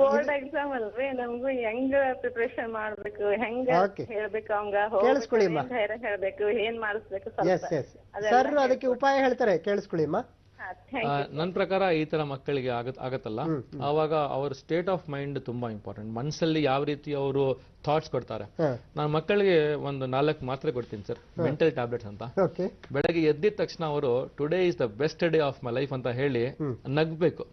C: ಬೋರ್ಡ್ ಎಕ್ಸಾಮ್ ಅಲ್ರಿ, ನಮಗೂ ಹೆಂಗ್ ಪ್ರಿಪರೇಷನ್ ಮಾಡ್ಬೇಕು, ಹೆಂಗ ಹೇಳ್ಬೇಕು, ಅವಂಗ ಧೈರ್ಯ ಹೇಳ್ಬೇಕು, ಏನ್ ಮಾಡಿಸ್ಬೇಕು
A: ಸರ್, ಅದಕ್ಕೆ ಉಪಾಯ ಹೇಳ್ತಾರೆ, ಕೇಳಿಸ್ಕೊಳ್ಳಿ ಅಮ್ಮ.
B: ನನ್ನ ಪ್ರಕಾರ ಈ ತರ ಮಕ್ಕಳಿಗೆ ಆಗತ್ತಲ್ಲ, ಆವಾಗ ಅವ್ರ ಸ್ಟೇಟ್ ಆಫ್ ಮೈಂಡ್ ತುಂಬಾ ಇಂಪಾರ್ಟೆಂಟ್. ಮನಸ್ಸಲ್ಲಿ ಯಾವ ರೀತಿ ಅವರು ಥಾಟ್ಸ್ ಕೊಡ್ತಾರೆ. ನಾನು ಮಕ್ಕಳಿಗೆ ಒಂದು 4 ಮಾತ್ರೆ ಕೊಡ್ತೀನಿ ಸರ್, ಮೆಂಟಲ್ ಟ್ಯಾಬ್ಲೆಟ್ಸ್ ಅಂತ. ಬೆಳಗ್ಗೆ ಎದ್ದಿದ ತಕ್ಷಣ ಅವರು today is the best day of my life ಅಂತ ಹೇಳಿ ನಗ್ಬೇಕು.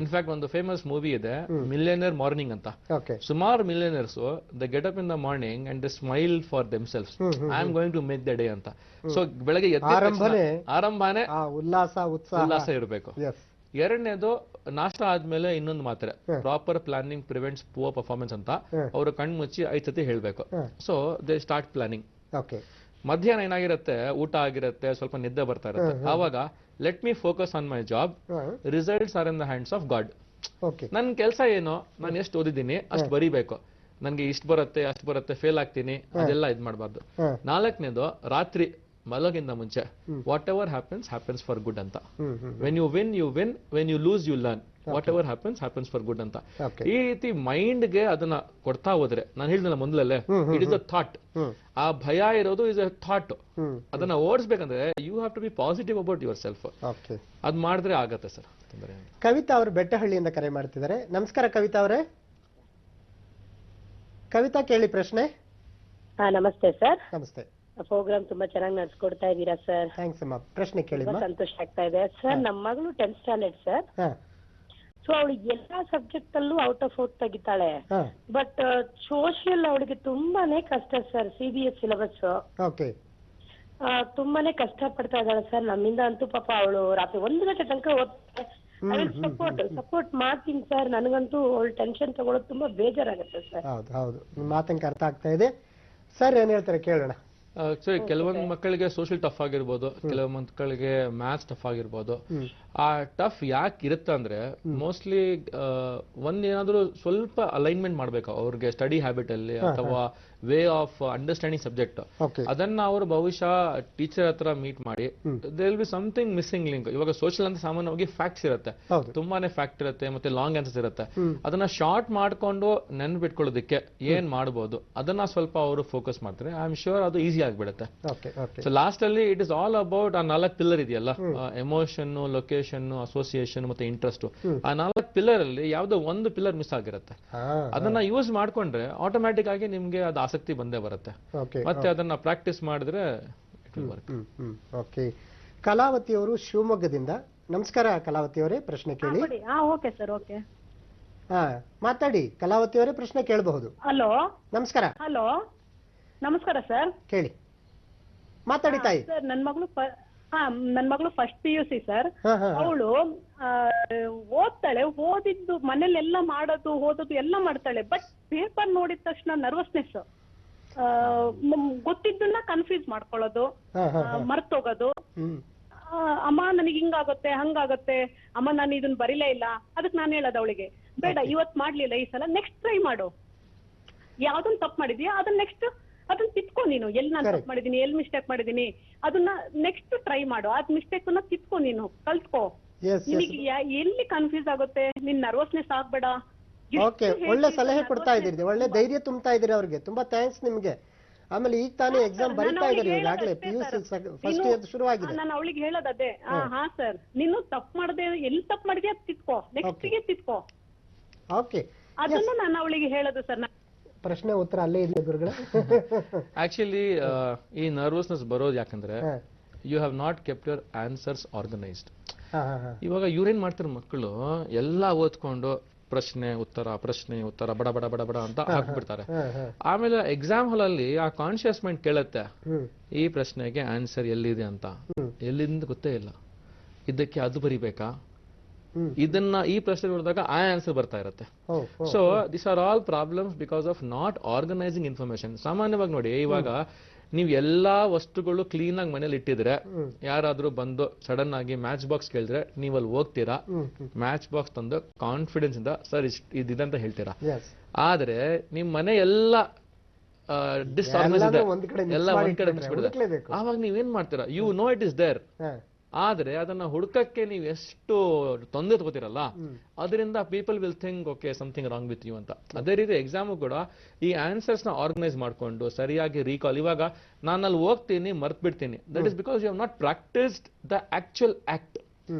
B: ಇನ್ಫ್ಯಾಕ್ಟ್ ಒಂದು ಫೇಮಸ್ ಮೂವಿ ಇದೆ ಮಿಲಿಯನರ್ ಮಾರ್ನಿಂಗ್ ಅಂತ. ಸುಮಾರು millionaires the get up in the morning and the smile for themselves, I am going to make the day ಅಂತ. So ಬೆಳಗ್ಗೆ ಆರಂಭನೇ ಉಲ್ಲಾಸ ಇರಬೇಕು. ಎರಡನೇದು ನಾಷ್ಟ ಆದ್ಮೇಲೆ ಇನ್ನೊಂದು ಮಾತ್ರೆ, proper planning prevents poor performance ಅಂತ ಅವರು ಕಣ್ಣು ಮುಚ್ಚಿ 5 ಸತಿ ಹೇಳ್ಬೇಕು. So they start planning. ಮಧ್ಯಾಹ್ನ ಏನಾಗಿರುತ್ತೆ, ಊಟ ಆಗಿರುತ್ತೆ, ಸ್ವಲ್ಪ ನಿದ್ದೆ ಬರ್ತಾ ಇರುತ್ತೆ, ಆವಾಗ let me focus on my job, results R in the hands of god. ನನ್ ಕೆಲಸ ಏನೋ, ನಾನು ಎಷ್ಟು ಓದಿದ್ದೀನಿ ಅಷ್ಟು ಬರೀಬೇಕು, ನನ್ಗೆ ಇಷ್ಟು ಬರುತ್ತೆ ಅಷ್ಟು ಬರುತ್ತೆ, ಫೇಲ್ ಆಗ್ತೀನಿ ಅದೆಲ್ಲ ಇದ್ ಮಾಡಬಾರ್ದು. 4ನೇದು ರಾತ್ರಿ ಮಲಗಿಂದ ಮುಂಚೆ whatever happens happens for good ಅಂತ. When you win you win, when you lose you learn, whatever happens happens for good ಅಂತ. ಈ ರೀತಿ ಮೈಂಡ್ಗೆ ಅದನ್ನ ಕೊಡ್ತಾ ಹೋದ್ರೆ, ನಾನು ಹೇಳಿದ್ನಲ್ಲ ಮೊದಲಲ್ಲೇ, ಇಟ್ ಇಸ್ ಅ ಥಾಟ್. ಆ ಭಯ ಇರೋದು ಇಸ್ ಅ ಥಾಟ್. ಅದನ್ನ ಓಡಿಸ್ಬೇಕಂದ್ರೆ you have to be positive about yourself. ಅದ್ ಮಾಡಿದ್ರೆ ಆಗತ್ತೆ ಸರ್.
A: ಕವಿತಾ ಅವರು ಬೆಟ್ಟಹಳ್ಳಿಯಿಂದ ಕರೆ ಮಾಡ್ತಿದ್ದಾರೆ. ನಮಸ್ಕಾರ ಕವಿತಾ ಅವರೇ. ಕವಿತಾ ಕೇಳಿ ಪ್ರಶ್ನೆ.
C: ನಮಸ್ತೆ ಸರ್.
A: ನಮಸ್ತೆ.
C: ಪ್ರೋಗ್ರಾಮ್ ತುಂಬಾ ಚೆನ್ನಾಗಿ ನಡ್ಸ್ಕೊಡ್ತಾ ಇದ್ದೀರಾ ಸರ್.
A: ಥ್ಯಾಂಕ್ಸ್ ಅಮ್ಮ. ಪ್ರಶ್ನೆ ಕೇಳಿ.
C: ಸಂತೋಷ ಆಗ್ತಾ ಇದೆ ಸರ್. ನಮ್ಮ ಮಗಳು 10th ಸ್ಟ್ಯಾಂಡರ್ಡ್ ಸರ್. ಸೊ ಅವಳಿಗೆ ಎಲ್ಲಾ ಸಬ್ಜೆಕ್ಟ್ ಅಲ್ಲೂ ಔಟ್ ಆಫ್ ಔಟ್ ತೆಗಿತಾಳೆ. ಬಟ್ ಸೋಷಿಯಲ್ ಅವಳಿಗೆ ತುಂಬಾನೇ ಕಷ್ಟ ಸರ್. CBSE ಸಿಲೆಬಸ್ ತುಂಬಾನೇ ಕಷ್ಟ ಪಡ್ತಾ ಇದ್ದಾಳೆ ಸರ್. ನಮ್ಮಿಂದ ಅಂತೂ ಪಾಪ ಅವಳು ರಾತ್ರಿ 1 ಗಂಟೆ ತನಕ ಓದ್ತಾಳೆ. ಸಪೋರ್ಟ್ ಮಾಡ್ತೀನಿ ಸರ್. ನನಗಂತೂ ಅವಳು ಟೆನ್ಷನ್ ತಗೊಳ್ಳೋದು ತುಂಬಾ ಬೇಜಾರಾಗುತ್ತೆ ಸರ್.
A: ಹೌದು, ಮಾತಂಕ ಅರ್ಥ ಆಗ್ತಾ ಇದೆ ಸರ್. ಏನ್ ಹೇಳ್ತಾರೆ ಕೇಳೋಣ.
B: ಕೆಲವೊಂದು ಮಕ್ಕಳಿಗೆ ಸೋಷಿಯಲ್ ಟಫ್ ಆಗಿರ್ಬೋದು, ಕೆಲವು ಮಕ್ಕಳಿಗೆ ಮ್ಯಾಥ್ಸ್ ಟಫ್ ಆಗಿರ್ಬೋದು. ಆ ಟಫ್ ಯಾಕೆ ಇರುತ್ತೆ ಅಂದ್ರೆ ಮೋಸ್ಟ್ಲಿ ಏನಾದ್ರೂ ಸ್ವಲ್ಪ ಅಲೈನ್ಮೆಂಟ್ ಮಾಡ್ಬೇಕು ಅವ್ರಿಗೆ ಸ್ಟಡಿ ಹ್ಯಾಬಿಟ್ ಅಲ್ಲಿ, ಅಥವಾ ವೇ ಆಫ್ ಅಂಡರ್ಸ್ಟ್ಯಾಂಡಿಂಗ್ ಸಬ್ಜೆಕ್ಟ್. ಅದನ್ನ ಅವರು ಬಹುಶಃ ಟೀಚರ್ ಹತ್ರ ಮೀಟ್ ಮಾಡಿ, there will be something missing link. ಇವಾಗ ಸೋಷಿಯಲ್ ಅಂತ ಸಾಮಾನ್ಯವಾಗಿ ಫ್ಯಾಕ್ಟ್ಸ್ ಇರುತ್ತೆ, ತುಂಬಾನೇ ಫ್ಯಾಕ್ಟ್ ಇರುತ್ತೆ, ಮತ್ತೆ ಲಾಂಗ್ ಆನ್ಸರ್ಸ್ ಇರುತ್ತೆ. ಅದನ್ನ ಶಾರ್ಟ್ ಮಾಡ್ಕೊಂಡು ನೆನ್ಪಿಟ್ಕೊಳ್ಳೋದಕ್ಕೆ ಏನ್ ಮಾಡ್ಬೋದು ಅದನ್ನ ಸ್ವಲ್ಪ ಅವರು ಫೋಕಸ್ ಮಾಡ್ತಾರೆ. ಐ ಆಮ್ ಶ್ಯೂರ್ ಅದು ಈಸಿ ಆಗ್ಬಿಡುತ್ತೆ. ಸೊ ಲಾಸ್ಟ್ ಅಲ್ಲಿ ಇಟ್ ಇಸ್ ಆಲ್ ಅಬೌಟ್ ಆ 4 ಪಿಲ್ಲರ್ ಇದೆಯಲ್ಲ, ಎಮೋಷನ್, ಲೊಕೇಶನ್, ಅಸೋಸಿಯೇಷನ್ ಮತ್ತೆ ಇಂಟ್ರೆಸ್ಟ್. ಆ 4 ಪಿಲ್ಲರ್ ಅಲ್ಲಿ ಯಾವ್ದೋ ಒಂದು ಪಿಲ್ಲರ್ ಮಿಸ್ ಆಗಿರುತ್ತೆ. ಅದನ್ನ ಯೂಸ್ ಮಾಡ್ಕೊಂಡ್ರೆ ಆಟೋಮ್ಯಾಟಿಕ್ ಆಗಿ ನಿಮ್ಗೆ ಅದು ಆಸಕ್ತಿ ಬಂದೇ ಬರುತ್ತೆ. ಮತ್ತೆ ಅದನ್ನ ಪ್ರಾಕ್ಟೀಸ್ ಮಾಡಿದ್ರೆ it will work.
A: Okay. Kalavathi ಅವರು ಶಿವಮೊಗ್ಗದಿಂದ. ನಮಸ್ಕಾರ ಕಲಾವತಿ ಅವರೇ, ಪ್ರಶ್ನೆ ಕೇಳಿ.
G: Okay sir. ಓಕೆ,
A: ಮಾತಾಡಿ ಕಲಾವತಿ ಅವರೇ, ಪ್ರಶ್ನೆ ಕೇಳಬಹುದು.
G: ಹಲೋ,
A: ನಮಸ್ಕಾರ.
G: ಹಲೋ, ನಮಸ್ಕಾರ ಸರ್.
A: ಕೇಳಿ, ಮಾತಾಡಿ ತಾಯಿ.
G: ಸರ್, ನನ್ ಮಗಳು ಫಸ್ಟ್ PUC ಸರ್. ಅವಳು ಓದ್ತಾಳೆ, ಓದಿದ್ದು ಮನೇಲೆಲ್ಲ ಮಾಡೋದು ಓದೋದು ಎಲ್ಲ ಮಾಡ್ತಾಳೆ. ಬಟ್ ಪೇಪರ್ ನೋಡಿದ ತಕ್ಷಣ ನರ್ವಸ್ನೆಸ್, ಗೊತ್ತಿದ್ದನ್ನ ಕನ್ಫ್ಯೂಸ್ ಮಾಡ್ಕೊಳ್ಳೋದು, ಮರ್ತೋಗೋದು. ಅಮ್ಮ ನನಗೆ ಹಿಂಗಾಗುತ್ತೆ ಹಂಗಾಗುತ್ತೆ, ಅಮ್ಮ ನಾನು ಇದನ್ನ ಬರೀಲೇ ಇಲ್ಲ. ಅದಕ್ಕೆ ನಾನು ಹೇಳೋದು ಅವಳಿಗೆ, ಬೇಡ ಇವತ್ ಮಾಡ್ಲಿಲ್ಲ ಈ ಸಲ, ನೆಕ್ಸ್ಟ್ ಟ್ರೈ ಮಾಡು. ಯಾವ್ದನ್ನ ತಪ್ಪು ಮಾಡಿದ್ಯಾ ಅದನ್ನ ನೆಕ್ಸ್ಟ್ ಅದನ್ನ ತಿತ್ಕೊ ನೀನು. ಎಲ್ಲಿ ನಾನು ತಪ್ಪು ಮಾಡಿದೀನಿ, ಎಲ್ಲಿ ಮಿಸ್ಟೇಕ್ ಮಾಡಿದೀನಿ, ಅದನ್ನ ನೆಕ್ಸ್ಟ್ ಟ್ರೈ ಮಾಡು. ಅದ್ ಮಿಸ್ಟೇಕ್ ಅನ್ನ ತಿತ್ಕೊ, ನೀನು ಕಲ್ತ್ಕೋ. ನಿನಗೆ ಎಲ್ಲಿ ಕನ್ಫ್ಯೂಸ್ ಆಗುತ್ತೆ, ನಿನ್ ನರ್ವಸ್ನೆಸ್ ಆಗ್ಬೇಡ.
A: ಓಕೆ, ಒಳ್ಳೆ ಸಲಹೆ ಕೊಡ್ತಾ ಇದ್ದೀರಿ, ಒಳ್ಳೆ ಧೈರ್ಯ ತುಂಬ್ತಾ ಇದ್ದೀರಿ ಅವ್ರಿಗೆ. ತುಂಬಾ ಥ್ಯಾಂಕ್ಸ್ ನಿಮ್ಗೆ. ಆಮೇಲೆ ಈಗ ತಾನೇ ಎಕ್ಸಾಮ್ ಬರೀತಾ ಇದ್ದಾರೆ, ಈಗಾಗಲೇ PUC ಫಸ್ಟ್ ಇಯರ್ ಶುರುವಾಗಿದೆ.
G: ನಾನು ಅವಳಿಗೆ ಹೇಳೋದೇ, ಹಾ ಸರ್, ನೀನು ತಪ್ಪು ಮಾಡದೆ ಎಲ್ಲಿ ತಪ್ಪು ಮಾಡಿದ್ಯಾ ತಿತ್ಕೋ, ನೆಕ್ಸ್ಟ್ ಗೆ ತಿತ್ಕೋ.
A: ಓಕೆ,
G: ಅದನ್ನ ನಾನು ಅವಳಿಗೆ ಹೇಳೋದು ಸರ್.
A: ಪ್ರಶ್ನೆ ಉತ್ತರ ಅಲ್ಲೇ ಇದೆ ಗುರುಗಳೇ.
B: ಆಕ್ಚುಲಿ ಈ ನರ್ವಸ್ನೆಸ್ ಬರೋದು ಯಾಕಂದ್ರೆ you have not kept your answers organised. ಇವಾಗ ಇವ್ರೇನ್ ಮಾಡ್ತಾರೆ ಮಕ್ಕಳು, ಎಲ್ಲ ಓದ್ಕೊಂಡು ಪ್ರಶ್ನೆ ಉತ್ತರ ಬಡ ಬಡ ಬಡ ಬಡ ಅಂತ ಹಾಕ್ಬಿಡ್ತಾರೆ. ಆಮೇಲೆ ಎಕ್ಸಾಮ್ ಹಾಲ್ ಅಲ್ಲಿ ಆ ಕಾನ್ಶಿಯಸ್ ಮೈಂಡ್ ಕೇಳುತ್ತೆ, ಈ ಪ್ರಶ್ನೆಗೆ ಆನ್ಸರ್ ಎಲ್ಲಿದೆ ಅಂತ. ಎಲ್ಲಿಂದ ಗೊತ್ತೇ ಇಲ್ಲ, ಇದಕ್ಕೆ ಅದು ಬರಿಬೇಕಾ, ಇದನ್ನ ಈ ಪ್ರಶ್ನೆ ನೋಡಿದಾಗ ಆ ಆನ್ಸರ್ ಬರ್ತಾ ಇರುತ್ತೆ. So this are all problems because of not organising information. ಸಾಮಾನ್ಯವಾಗಿ ನೋಡಿ, ಇವಾಗ ನೀವು ಎಲ್ಲಾ ವಸ್ತುಗಳು ಕ್ಲೀನ್ ಆಗಿ ಮನೇಲಿ ಇಟ್ಟಿದ್ರೆ, ಯಾರಾದ್ರೂ ಬಂದು ಸಡನ್ ಆಗಿ ಮ್ಯಾಚ್ ಬಾಕ್ಸ್ ಕೇಳಿದ್ರೆ ನೀವು ಅಲ್ಲಿ ಹೋಗ್ತೀರಾ, ಮ್ಯಾಚ್ ಬಾಕ್ಸ್ ತಂದು ಕಾನ್ಫಿಡೆನ್ಸ್ ಇಂದ ಸರ್ ಇದಿದೆ ಅಂತ ಹೇಳ್ತೀರಾ. ಆದ್ರೆ ನಿಮ್ ಮನೆ ಎಲ್ಲ ಡಿಸ್ಆರ್ಗನೈಸ್ ಇದೆ, ಎಲ್ಲ ಒಂದ್ ಕಡೆ ಬಿಡ್ಬಿಡಿದೆ, ಆವಾಗ ನೀವೇನ್ ಮಾಡ್ತೀರಾ, you know it is there. ಆದ್ರೆ ಅದನ್ನ ಹುಡುಕಕ್ಕೆ ನೀವು ಎಷ್ಟು ತೊಂದರೆ ತಗೋತೀರಲ್ಲ, ಅದರಿಂದ people will think okay something wrong with you ಅಂತ. ಅದೇ ರೀತಿ ಎಕ್ಸಾಮು ಕೂಡ ಈ ಆನ್ಸರ್ಸ್ ನ ಆರ್ಗನೈಸ್ ಮಾಡ್ಕೊಂಡು ಸರಿಯಾಗಿ ರೀಕಾಲ್. ಇವಾಗ ನಾನು ಅಲ್ಲಿ ಹೋಗ್ತೀನಿ ಮರ್ತ್ ಬಿಡ್ತೀನಿ, that is because you have not practised the actual act.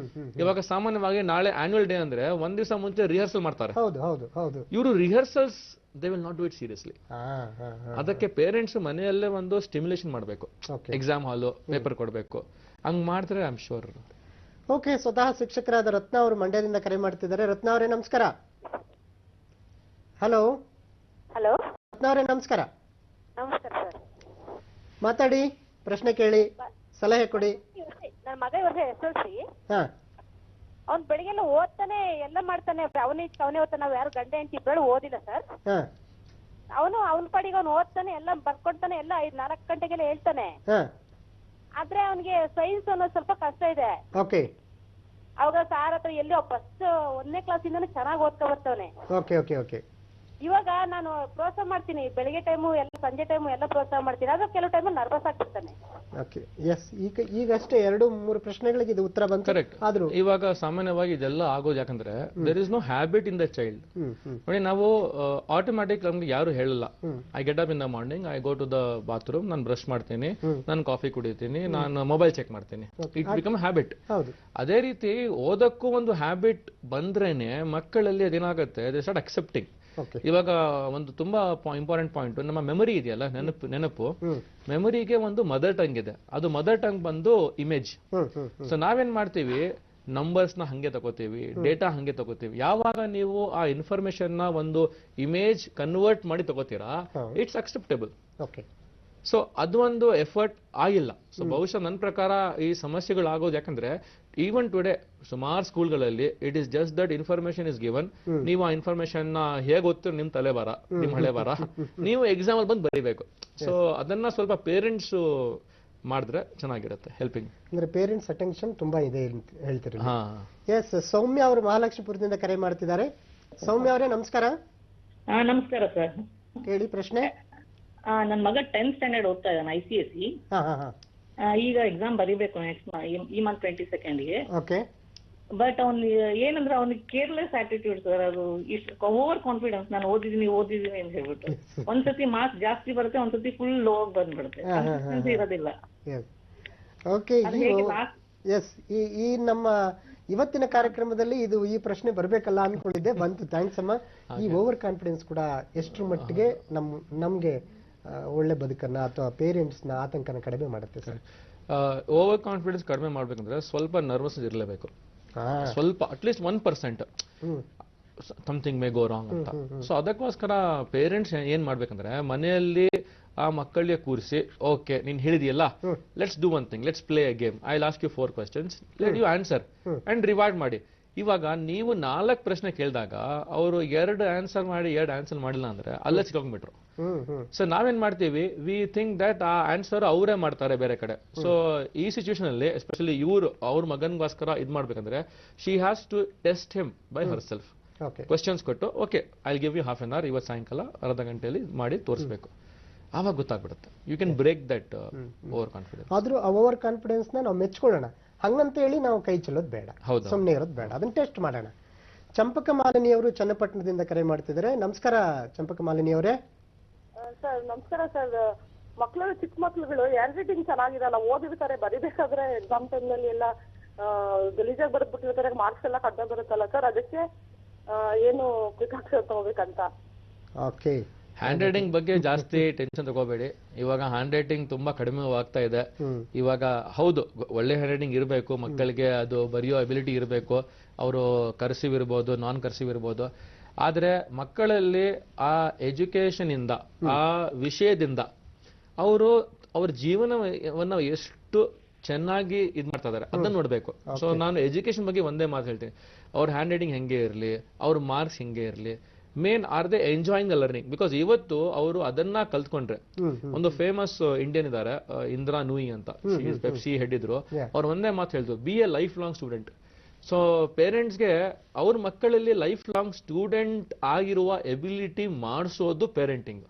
B: ಇವಾಗ ಸಾಮಾನ್ಯವಾಗಿ ನಾಳೆ ಆನ್ಯುವಲ್ ಡೇ ಅಂದ್ರೆ ಒಂದ್ ದಿವಸ ಮುಂಚೆ ರಿಹರ್ಸಲ್ ಮಾಡ್ತಾರೆ. ಇವರು rehearsals they will not do it seriously. ಅದಕ್ಕೆ ಪೇರೆಂಟ್ಸ್ ಮನೆಯಲ್ಲೇ ಒಂದು ಸ್ಟಿಮ್ಯುಲೇಷನ್ ಮಾಡಬೇಕು, ಎಕ್ಸಾಮ್ ಹಾಲು ಪೇಪರ್ ಕೊಡಬೇಕು, ಹಂಗ್ ಮಾಡಿದ್ರೆ ಐ ಆಮ್ ಶೋರ್.
A: ಓಕೆ, ಸ್ವತಃ ಶಿಕ್ಷಕರಾದ ರತ್ನ ಅವರು ಮಂಡ್ಯದಿಂದ ಕರೆ ಮಾಡ್ತಿದ್ದಾರೆ. ರತ್ನ ಅವರೇ ನಮಸ್ಕಾರ. ಹಲೋ
H: ಹಲೋ
A: ರತ್ನ ಅವರೇ ನಮಸ್ಕಾರ.
H: ನಮಸ್ಕಾರ ಸರ್.
A: ಮಾತಾಡಿ, ಪ್ರಶ್ನೆ ಕೇಳಿ, ಸಲಹೆ ಕೊಡಿ.
H: ನನ್ನ ಮಗ ಈ ವರ್ಷ SLC. ಅವ್ನ್ ಬೆಳಿಗ್ಗೆಲ್ಲ ಓದ್ತಾನೆ, ಎಲ್ಲ ಮಾಡ್ತಾನೆ, ಅವನೇ ಓದ್ತಾನೆ. ನಾವ್ ಯಾರು ಗಂಡ ಹೆಂಡತಿ ಇಬ್ಬರು ಓದಿಲ್ಲ ಸರ್. ಅವನ ಪಾಡಿಗೆ ಅವ್ನು ಓದ್ತಾನೆ, ಎಲ್ಲ ಬರ್ಕೊಡ್ತಾನೆ, ಎಲ್ಲ 4 ಗಂಟೆಗೆಲ್ಲ ಹೇಳ್ತಾನೆ. ಆದ್ರೆ ಅವನಿಗೆ ಸೈನ್ಸ್ ಅನ್ನೋದು ಸ್ವಲ್ಪ ಕಷ್ಟ ಇದೆ. ಅವಾಗ ಸಾರ್ ಹತ್ರ ಎಲ್ಲಿ ಫಸ್ಟ್ 1ನೇ ಕ್ಲಾಸಿಂದಾನು ಚೆನ್ನಾಗಿ ಓದ್ಕೊ ಬರ್ತವನೆ. ಇವಾಗ ನಾನು ಪ್ರೋತ್ಸಾಹ ಮಾಡ್ತೀನಿ, ಬೆಳಿಗ್ಗೆ ಟೈಮು ಎಲ್ಲ ಸಂಜೆ ಟೈಮು ಎಲ್ಲ ಪ್ರೋತ್ಸಾಹ ಮಾಡ್ತೀನಿ. ಆದ್ರೆ ಕೆಲವು ಟೈಮ್ ನರ್ವಸ್ ಆಗ್ತಿರ್ತಾನೆ.
A: ಈಗಷ್ಟೇ 2-3 ಪ್ರಶ್ನೆಗಳಿಗೆ ಇದು ಉತ್ತರ ಬಂತು.
B: ಕರೆಕ್ಟ್. ಆದ್ರೂ ಇವಾಗ ಸಾಮಾನ್ಯವಾಗಿ ಇದೆಲ್ಲ ಆಗೋದು ಯಾಕಂದ್ರೆ there is no habit in the child. ನೋಡಿ, ನಾವು ಆಟೋಮ್ಯಾಟಿಕ್ ನಮ್ಗೆ ಯಾರು ಹೇಳಲ್ಲ, I get up in the morning, I go to the bathroom, ನಾನು ಬ್ರಷ್ ಮಾಡ್ತೀನಿ, ನಾನು ಕಾಫಿ ಕುಡಿತೀನಿ, ನಾನು ಮೊಬೈಲ್ ಚೆಕ್ ಮಾಡ್ತೀನಿ. It become habit. ಅದೇ ರೀತಿ ಓದಕ್ಕೂ ಒಂದು ಹ್ಯಾಬಿಟ್ ಬಂದ್ರೇನೆ ಮಕ್ಕಳಲ್ಲಿ ಅದೇನಾಗುತ್ತೆ, ದೇ ಸ್ಟಾರ್ಟ್ ಅಕ್ಸೆಪ್ಟಿಂಗ್. ಇವಾಗ ಒಂದು ತುಂಬಾ ಇಂಪಾರ್ಟೆಂಟ್ ಪಾಯಿಂಟ್, ನಮ್ಮ ಮೆಮೊರಿ ಇದೆಯಲ್ಲ, ನೆನಪು ಮೆಮೊರಿಗೆ ಒಂದು ಮದರ್ ಟಂಗ್ ಇದೆ. ಅದು ಮದರ್ ಟಂಗ್ ಬಂದು ಇಮೇಜ್. ಸೊ ನಾವೇನ್ ಮಾಡ್ತೀವಿ, ನಂಬರ್ಸ್ ನ ಹಂಗೆ ತಗೋತೀವಿ, ಡೇಟಾ ಹಂಗೆ ತಗೋತೀವಿ. ಯಾವಾಗ ನೀವು ಆ ಇನ್ಫಾರ್ಮೇಶನ್ ನ ಒಂದು ಇಮೇಜ್ ಕನ್ವರ್ಟ್ ಮಾಡಿ ತಗೋತೀರಾ, ಇಟ್ಸ್ ಅಕ್ಸೆಪ್ಟೇಬಲ್. ಸೊ ಅದು ಒಂದು ಎಫರ್ಟ್ ಆಗಿಲ್ಲ. ಸೊ ಬಹುಶಃ ನನ್ನ ಪ್ರಕಾರ ಈ ಸಮಸ್ಯೆಗಳು ಆಗೋದು ಯಾಕಂದ್ರೆ ಈವನ್ ಟುಡೇ ಸುಮಾರು ಸ್ಕೂಲ್ಗಳಲ್ಲಿ it is just that information is given. ನೀವು ಆ ಇನ್ಫಾರ್ಮೇಶನ್ ನ ಹೇಗೆ ಓದ್ತೀರೋ ನಿಮ್ ತಲೆ ಬಾರ, ನಿಮ್ ಹಳೆ ಬಾರ, ನೀವು ಎಕ್ಸಾಮ್ ಅಲ್ಲಿ ಬಂದು ಬರೀಬೇಕು. ಸೊ ಅದನ್ನ ಸ್ವಲ್ಪ ಪೇರೆಂಟ್ಸ್ ಮಾಡಿದ್ರೆ ಚೆನ್ನಾಗಿರುತ್ತೆ, ಹೆಲ್ಪಿಂಗ್.
A: ಅಂದ್ರೆ ಪೇರೆಂಟ್ಸ್ ಅಟೆನ್ಷನ್ ತುಂಬಾ ಇದೆ ಹೇಳ್ತೀರಿ. ಎಸ್, ಸೌಮ್ಯ ಅವರು ಮಹಾಲಕ್ಷ್ಮೀಪುರದಿಂದ ಕರೆ ಮಾಡ್ತಿದ್ದಾರೆ. ಸೌಮ್ಯ ಅವರೇ ನಮಸ್ಕಾರ.
I: ನಮಸ್ಕಾರ ಸರ್.
A: ಹೇಳಿ ಪ್ರಶ್ನೆ.
I: ನನ್ನ ಮಗ 10th ಸ್ಟ್ಯಾಂಡರ್ಡ್ ಓದ್ತಾ ಇದ್ದಾನೆ, ICSE. ಈಗ ಎಕ್ಸಾಮ್ ಬರೀಬೇಕು ನೆಕ್ಸ್ಟ್ ಈ ಮಂತ್ 22ಗೆ. ಬಟ್ ಅವ್ನು ಏನಂದ್ರೆ ಅವ್ನಿಗೆ ಕೇರ್ಲೆಸ್ ಆಟಿಟ್ಯೂಡ್ ಸರ್. ಅದು ಇಷ್ಟು ಓವರ್ ಕಾನ್ಫಿಡೆನ್ಸ್, ನಾನು ಓದಿದೀನಿ ಅಂತ ಹೇಳ್ಬಿಟ್ಟು ಒಂದ್ಸತಿ ಮಾರ್ಕ್ಸ್ ಜಾಸ್ತಿ ಬರುತ್ತೆ, ಒಂದ್ಸತಿ ಫುಲ್ ಲೋ ಬಂದ್ಬಿಡುತ್ತೆ, ಕನ್ಸಿಸ್ಟೆನ್ಸಿ ಇರೋದಿಲ್ಲ.
A: ಈ ನಮ್ಮ ಇವತ್ತಿನ ಕಾರ್ಯಕ್ರಮದಲ್ಲಿ ಈ ಪ್ರಶ್ನೆ ಬರ್ಬೇಕಲ್ಲ ಅನ್ಕೊಂಡಿದ್ದೆ, ಬಂತು. ಥ್ಯಾಂಕ್ಸ್ ಅಮ್ಮ. ಈ ಓವರ್ ಕಾನ್ಫಿಡೆನ್ಸ್ ಕೂಡ ಎಷ್ಟರ ಮಟ್ಟಿಗೆ ನಮ್ಗೆ ಒಳ್ಳೆ ಬದುಕನ್ನ ಅಥವಾ ಪೇರೆಂಟ್ಸ್ ನ ಆತಂಕನ ಕಡಿಮೆ ಮಾಡುತ್ತೆ ಸರ್?
B: ಓವರ್ ಕಾನ್ಫಿಡೆನ್ಸ್ ಕಡಿಮೆ ಮಾಡ್ಬೇಕಂದ್ರೆ ಸ್ವಲ್ಪ ನರ್ವಸ್ ಇರಲೇಬೇಕು. ಸ್ವಲ್ಪ at least 1% something may go wrong ಅಂತ. ಸೊ ಅದಕ್ಕೋಸ್ಕರ ಪೇರೆಂಟ್ಸ್ ಏನ್ ಮಾಡ್ಬೇಕಂದ್ರೆ ಮನೆಯಲ್ಲಿ ಆ ಮಕ್ಕಳಿಗೆ ಕೂರಿಸಿ, ಓಕೆ ನೀನ್ ಹೇಳಿದೆಯಲ್ಲ, let's do one thing, let's play a game, I will ask you 4 questions, let you answer and reward ಮಾಡಿ. ಇವಾಗ ನೀವು 4 ಪ್ರಶ್ನೆ ಕೇಳಿದಾಗ ಅವರು 2 ಆನ್ಸರ್ ಮಾಡಿ 2 ಆನ್ಸರ್ ಮಾಡಿಲ್ಲ ಅಂದ್ರೆ ಅಲ್ಲೇ ಸಿಕ್ಕೊಂಡ್ಬಿಟ್ರು. ಸೊ ನಾವೇನ್ ಮಾಡ್ತೀವಿ, ವಿ ಥಿಂಕ್ ದಟ್ ಆ ಆನ್ಸರ್ ಅವರೇ ಮಾಡ್ತಾರೆ ಬೇರೆ ಕಡೆ. ಸೊ ಈ ಸಿಚುವೇಶನ್ ಅಲ್ಲಿ ಎಸ್ಪೆಷಲಿ ಅವ್ರ ಮಗನ್ಗೋಸ್ಕರ ಇದ್ ಮಾಡ್ಬೇಕಂದ್ರೆ she has to test him by herself. Questions ಕೊಟ್ಟು, okay I give you half an hour, ಇವತ್ತು ಸಾಯಂಕಾಲ ಅರ್ಧ ಗಂಟೆಯಲ್ಲಿ ಮಾಡಿ ತೋರಿಸ್ಬೇಕು. ಆವಾಗ ಗೊತ್ತಾಗ್ಬಿಡುತ್ತೆ. You can break that overconfidence.
A: ಆದ್ರೂ ಆ ಓವರ್ ಕಾನ್ಫಿಡೆನ್ಸ್ ನ ನಾವು ಮೆಚ್ಕೊಳ್ಳೋಣ, ಹಂಗಂತ ಹೇಳಿ ನಾವು ಕೈ ಚೆಲ್ಲೋದು ಬೇಡ, ಸುಮ್ಮನೆ ಇರೋದು ಬೇಡ, ಅದನ್ನ ಟೆಸ್ಟ್ ಮಾಡೋಣ. ಚಂಪಕ ಮಾಲಿನಿ ಅವರು ಚನ್ನಪಟ್ಟಣದಿಂದ ಕರೆ ಮಾಡ್ತಿದ್ದಾರೆ. ನಮಸ್ಕಾರ ಚಂಪಕ ಮಾಲಿನಿ ಅವರೇ.
J: ಸರ್ ನಮಸ್ಕಾರ ಸರ್. ಮಕ್ಕಳು, ಚಿಕ್ಕ ಮಕ್ಳುಗಳು ಹ್ಯಾಂಡ್ ರೈಟಿಂಗ್ ಚೆನ್ನಾಗಿರಲ್ಲ, ಓದಿರ್ತಾರೆ, ಬರಿಬೇಕಾದ್ರೆ ಎಕ್ಸಾಮ್ ಟೈಮ್ ನಲ್ಲಿ ಎಲ್ಲ ಗಲೀಜಾಗಿ ಬರೆದ್ಬಿಟ್ಟಿರ್ತಾರೆ, ಮಾರ್ಕ್ಸ್ ಎಲ್ಲ ಕಡಿಮೆ ಬರುತ್ತಲ್ಲ ಸರ್, ಅದಕ್ಕೆ ಏನು ಪ್ರಿಕಾಷನ್ ತಗೋಬೇಕಂತ.
A: ಓಕೆ,
B: ಹ್ಯಾಂಡ್ ರೈಟಿಂಗ್ ಬಗ್ಗೆ ಜಾಸ್ತಿ ಟೆನ್ಷನ್ ತಗೋಬೇಡಿ. ಇವಾಗ ಹ್ಯಾಂಡ್ ರೈಟಿಂಗ್ ತುಂಬಾ ಕಡಿಮೆ ಆಗ್ತಾ ಇದೆ. ಇವಾಗ ಹೌದು, ಒಳ್ಳೆ ಹ್ಯಾಂಡ್ ರೈಟಿಂಗ್ ಇರಬೇಕು ಮಕ್ಕಳಿಗೆ, ಅದು ಬರೆಯೋ ಅಬಿಲಿಟಿ ಇರಬೇಕು, ಅವರು ಕರ್ಸಿವ್ ಇರ್ಬೋದು, ನಾನ್ ಕರ್ಸಿವ್ ಇರ್ಬೋದು. ಆದ್ರೆ ಮಕ್ಕಳಲ್ಲಿ ಆ ಎಜುಕೇಶನ್ ಇಂದ, ಆ ವಿಷಯದಿಂದ ಅವರು ಅವ್ರ ಜೀವನವನ್ನ ಎಷ್ಟು ಚೆನ್ನಾಗಿ ಇದ್ ಮಾಡ್ತಾ ಇದಾರೆ ಅದನ್ನ ನೋಡ್ಬೇಕು. ಸೊ ನಾನು ಎಜುಕೇಶನ್ ಬಗ್ಗೆ ಒಂದೇ ಮಾತು ಹೇಳ್ತೀನಿ, ಅವ್ರ ಹ್ಯಾಂಡ್ ರೈಟಿಂಗ್ ಹೆಂಗೆ ಇರಲಿ, ಅವ್ರ ಮಾರ್ಕ್ಸ್ ಹೆಂಗೆ ಇರಲಿ, main are they enjoying the learning. Because ಇವತ್ತು ಅವರು ಅದನ್ನ ಕಲ್ತ್ಕೊಂಡ್ರೆ, ಒಂದು ಫೇಮಸ್ ಇಂಡಿಯನ್ ಇದಾರೆ ಇಂದ್ರಾ ನೂಯಿ ಅಂತ, ಪೆಪ್ಸಿ ಹೆಡ್ ಇದ್ರು, ಅವ್ರು ಒಂದೇ ಮಾತು ಹೇಳಿದ್ರು, be a lifelong student. So ಪೇರೆಂಟ್ಸ್ಗೆ ಅವ್ರ ಮಕ್ಕಳಲ್ಲಿ ಲೈಫ್ ಲಾಂಗ್ ಸ್ಟೂಡೆಂಟ್ ಆಗಿರುವ ಎಬಿಲಿಟಿ ಮಾಡಿಸೋದು parenting.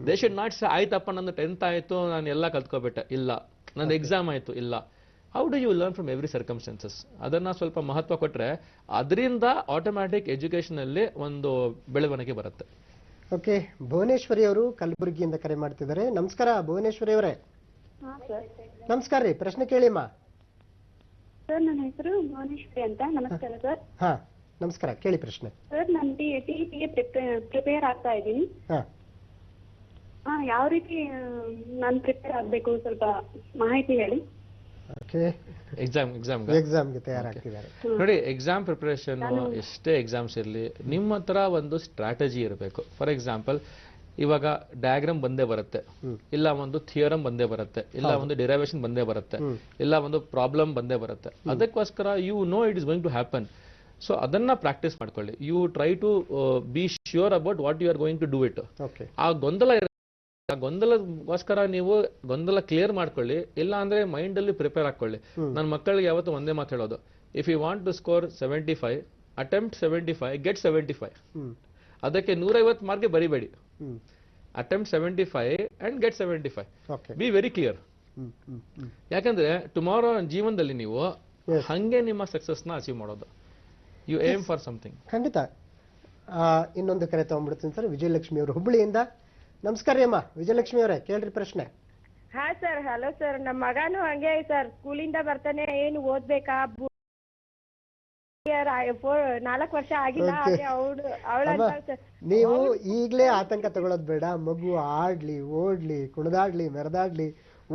B: They should not say, ಆಯ್ತಪ್ಪ ನಂದು 10th ಆಯ್ತು ನಾನು ಎಲ್ಲ ಕಲ್ತ್ಕೋಬಿಟ್ಟೆ, ಇಲ್ಲ ನಂದು ಎಕ್ಸಾಮ್ ಆಯ್ತು, ಇಲ್ಲ. How do you learn from every circumstances? ಅದನ್ನ ಸ್ವಲ್ಪ ಮಹತ್ವ ಕೊಟ್ರೆ ಅದರಿಂದ ಆಟೋಮ್ಯಾಟಿಕ್ ಎಜುಕೇಶನ್ ಅಲ್ಲಿ ಒಂದು ಬೆಳವಣಿಗೆ ಬರುತ್ತೆ.
A: ಓಕೆ, ಭುವನೇಶ್ವರಿ ಅವರು ಕಲಬುರಗಿಯಿಂದ ಕರೆ ಮಾಡ್ತಿದ್ದಾರೆ. ನಮಸ್ಕಾರ ಭುವನೇಶ್ವರಿ ಅವರೇ. ನಮಸ್ಕಾರ ರೀ, ಪ್ರಶ್ನೆ ಕೇಳಿಮ್ಮ.
K: ಸರ್ ನನ್ನ ಹೆಸರು ಭುವನೇಶ್ವರಿ ಅಂತ. ನಮಸ್ಕಾರ ಸರ್.
A: ನಮಸ್ಕಾರ, ಕೇಳಿ ಪ್ರಶ್ನೆ.
K: ಸರ್ ನಾನು ಟಿಇಟಿಗೆ ಪ್ರಿಪೇರ್ ಆಗ್ತಾ ಇದ್ದೀನಿ. ಯಾವ ರೀತಿ ನಾನು ಪ್ರಿಪೇರ್ ಆಗ್ಬೇಕು ಸ್ವಲ್ಪ ಮಾಹಿತಿ ಹೇಳಿ.
A: ಎಕ್ಸಾಮ್ಗೆ ತಯಾರಾಗ್ತಿದ್ದಾರೆ.
B: ನೋಡಿ, ಎಕ್ಸಾಮ್ ಪ್ರಿಪರೇಷನ್ ಎಷ್ಟೇ ಎಕ್ಸಾಮ್ಸ್ ಇರಲಿ, ನಿಮ್ಮ ಹತ್ರ ಒಂದು ಸ್ಟ್ರಾಟಜಿ ಇರಬೇಕು. ಫಾರ್ ಎಕ್ಸಾಂಪಲ್, ಇವಾಗ ಡಯಾಗ್ರಾಮ್ ಬಂದೇ ಬರುತ್ತೆ, ಇಲ್ಲ ಒಂದು ಥಿಯರಮ್ ಬಂದೇ ಬರುತ್ತೆ, ಇಲ್ಲ ಒಂದು ಡಿರೈವೇಶನ್ ಬಂದೇ ಬರುತ್ತೆ, ಇಲ್ಲ ಒಂದು ಪ್ರಾಬ್ಲಮ್ ಬಂದೇ ಬರುತ್ತೆ. ಅದಕ್ಕೋಸ್ಕರ you know it is going to happen. So ಅದನ್ನ ಪ್ರಾಕ್ಟೀಸ್ ಮಾಡ್ಕೊಳ್ಳಿ. You try to be sure about what you are going to do it. ಆ ಗೊಂದಲಗೋಸ್ಕರ ನೀವು ಗೊಂದಲ ಕ್ಲಿಯರ್ ಮಾಡ್ಕೊಳ್ಳಿ. ಇಲ್ಲ ಅಂದ್ರೆ ಮೈಂಡ್ ಅಲ್ಲಿ ಪ್ರಿಪೇರ್ ಹಾಕೊಳ್ಳಿ. ನನ್ನ ಮಕ್ಕಳಿಗೆ ಯಾವತ್ತು ಒಂದೇ ಮಾತು ಹೇಳೋದು, if you want to score 75, attempt 75, get 75. ಅದಕ್ಕೆ 150 ಮಾರ್ಕ್ಗೆ ಬರಿಬೇಡಿ. Attempt 75 and get 75. Be very clear. ಯಾಕಂದ್ರೆ ಟುಮಾರೋ ಜೀವನದಲ್ಲಿ ನೀವು ಹಂಗೆ ನಿಮ್ಮ ಸಕ್ಸಸ್ ನ ಅಚೀವ್ ಮಾಡೋದು. You aim for something.
A: ಖಂಡಿತ. ಇನ್ನೊಂದು ಕರೆ ತಗೊಂಡ್ಬಿಡ್ತೀನಿ ಸರ್. ವಿಜಯಲಕ್ಷ್ಮಿ ಅವರು ಹುಬ್ಬಳ್ಳಿಯಿಂದ. ನಮಸ್ಕಾರ ಅಮ್ಮ ವಿಜಯಲಕ್ಷ್ಮಿ ಅವರೇ, ಕೇಳ್ರಿ ಪ್ರಶ್ನೆ.
L: ಹಾ ಸರ್, ಹಲೋ ಸರ್. ನಮ್ಮ ಮಗನು ಹಂಗೆ ಸರ್, ಸ್ಕೂಲಿಂದ ಬರ್ತಾನೆ, ಏನು ಓದ್ಬೇಕಾ, 4 ವರ್ಷ ಆಗಿಲ್ಲ.
A: ನೀವು ಈಗ್ಲೇ ಆತಂಕ ತಗೊಳ್ಳೋದು ಬೇಡ. ಮಗು ಆಡ್ಲಿ, ಓಡ್ಲಿ, ಕುಣಿದಾಡ್ಲಿ, ಮೆರೆದಾಡ್ಲಿ,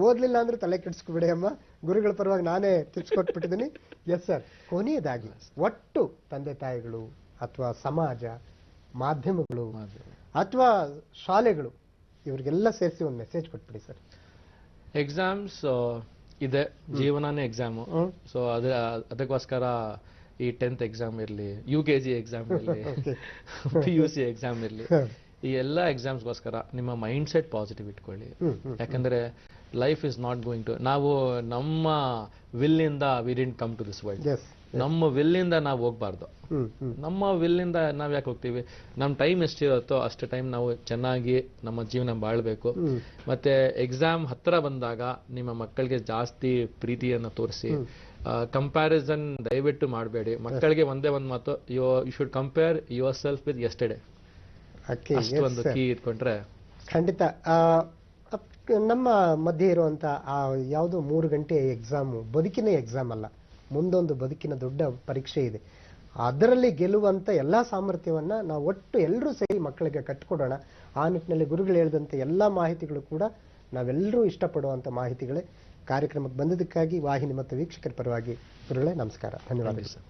A: ಓದ್ಲಿಲ್ಲ ಅಂದ್ರೆ ತಲೆ ಕೆಡಿಸ್ಕೊಬೇಡಿ ಅಮ್ಮ. ಗುರುಗಳ ಪರವಾಗಿ ನಾನೇ ತಿಳಿಸ್ಕೊಟ್ಬಿಟ್ಟಿದ್ದೀನಿ. Yes sir. ಕೊನೆಯದಾಗಿ ಒಟ್ಟು ತಂದೆ ತಾಯಿಗಳು ಅಥವಾ ಸಮಾಜ, ಮಾಧ್ಯಮಗಳು ಅಥವಾ ಶಾಲೆಗಳು, ಇವರಿಗೆಲ್ಲ ಸೇರಿಸಿ ಒಂದು ಮೆಸೇಜ್ ಕೊಟ್ಬಿಡಿ ಸರ್.
B: ಎಕ್ಸಾಮ್ಸ್ ಇದೆ, ಜೀವನನೇ ಎಕ್ಸಾಮು. ಸೊ ಅದಕ್ಕೋಸ್ಕರ ಈ 10th ಎಕ್ಸಾಮ್ ಇರಲಿ, UKG ಎಕ್ಸಾಮ್ ಇರಲಿ, PUC ಎಕ್ಸಾಮ್ ಇರಲಿ, ಈ ಎಲ್ಲ ಎಕ್ಸಾಮ್ಸ್ಗೋಸ್ಕರ ನಿಮ್ಮ ಮೈಂಡ್ ಸೆಟ್ ಪಾಸಿಟಿವ್ ಇಟ್ಕೊಳ್ಳಿ. ಯಾಕಂದ್ರೆ life is not going to, ನಾವು ನಮ್ಮ ವಿಲ್ಲಿಂದ we didn't come to this world. ನಮ್ಮ ವಿಲ್ಲಿಂದ ನಾವು ಹೋಗ್ಬಾರ್ದು. ನಮ್ಮ ವಿಲ್ಲಿಂದ ನಾವ್ ಯಾಕೆ ಹೋಗ್ತೀವಿ? ನಮ್ಮ ಟೈಮ್ ಎಷ್ಟಿರುತ್ತೋ ಅಷ್ಟು ಟೈಮ್ ನಾವು ಚೆನ್ನಾಗಿ ನಮ್ಮ ಜೀವನ ಬಾಳ್ಬೇಕು. ಮತ್ತೆ ಎಕ್ಸಾಮ್ ಹತ್ರ ಬಂದಾಗ ನಿಮ್ಮ ಮಕ್ಕಳಿಗೆ ಜಾಸ್ತಿ ಪ್ರೀತಿಯನ್ನು ತೋರಿಸಿ. ಕಂಪ್ಯಾರಿಸನ್ ದಯವಿಟ್ಟು ಮಾಡಬೇಡಿ. ಮಕ್ಕಳಿಗೆ ಒಂದೇ ಒಂದು ಮಾತು, you should compare yourself with yesterday. ಅಷ್ಟೊಂದು ಕೀ ಇಟ್ಕೊಂಡ್ರೆ
A: ಖಂಡಿತ. ನಮ್ಮ ಮಧ್ಯೆ ಇರುವಂತ ಆ ಯಾವುದೋ 3 ಗಂಟೆ ಎಕ್ಸಾಮು ಬದುಕಿನ ಎಕ್ಸಾಮ್ ಅಲ್ಲ, ಮುಂದೊಂದು ಬದುಕಿನ ದೊಡ್ಡ ಪರೀಕ್ಷೆ ಇದೆ. ಅದರಲ್ಲಿ ಗೆಲ್ಲುವಂತ ಎಲ್ಲಾ ಸಾಮರ್ಥ್ಯವನ್ನ ನಾವು ಒಟ್ಟು ಎಲ್ಲರೂ ಸೇರಿ ಮಕ್ಕಳಿಗೆ ಕಟ್ಟಿಕೊಡೋಣ. ಆ ನಿಟ್ಟಿನಲ್ಲಿ ಗುರುಗಳು ಹೇಳಿದಂತೆ ಎಲ್ಲಾ ಮಾಹಿತಿಗಳು ಕೂಡ ನಾವೆಲ್ಲರೂ ಇಷ್ಟಪಡುವಂತ ಮಾಹಿತಿಗಳೇ. ಕಾರ್ಯಕ್ರಮಕ್ಕೆ ಬಂದಿದ್ದಕ್ಕಾಗಿ ವಾಹಿನಿ ಮತ್ತು ವೀಕ್ಷಕರ ಪರವಾಗಿ ಗುರುಗಳೇ ನಮಸ್ಕಾರ, ಧನ್ಯವಾದಗಳು.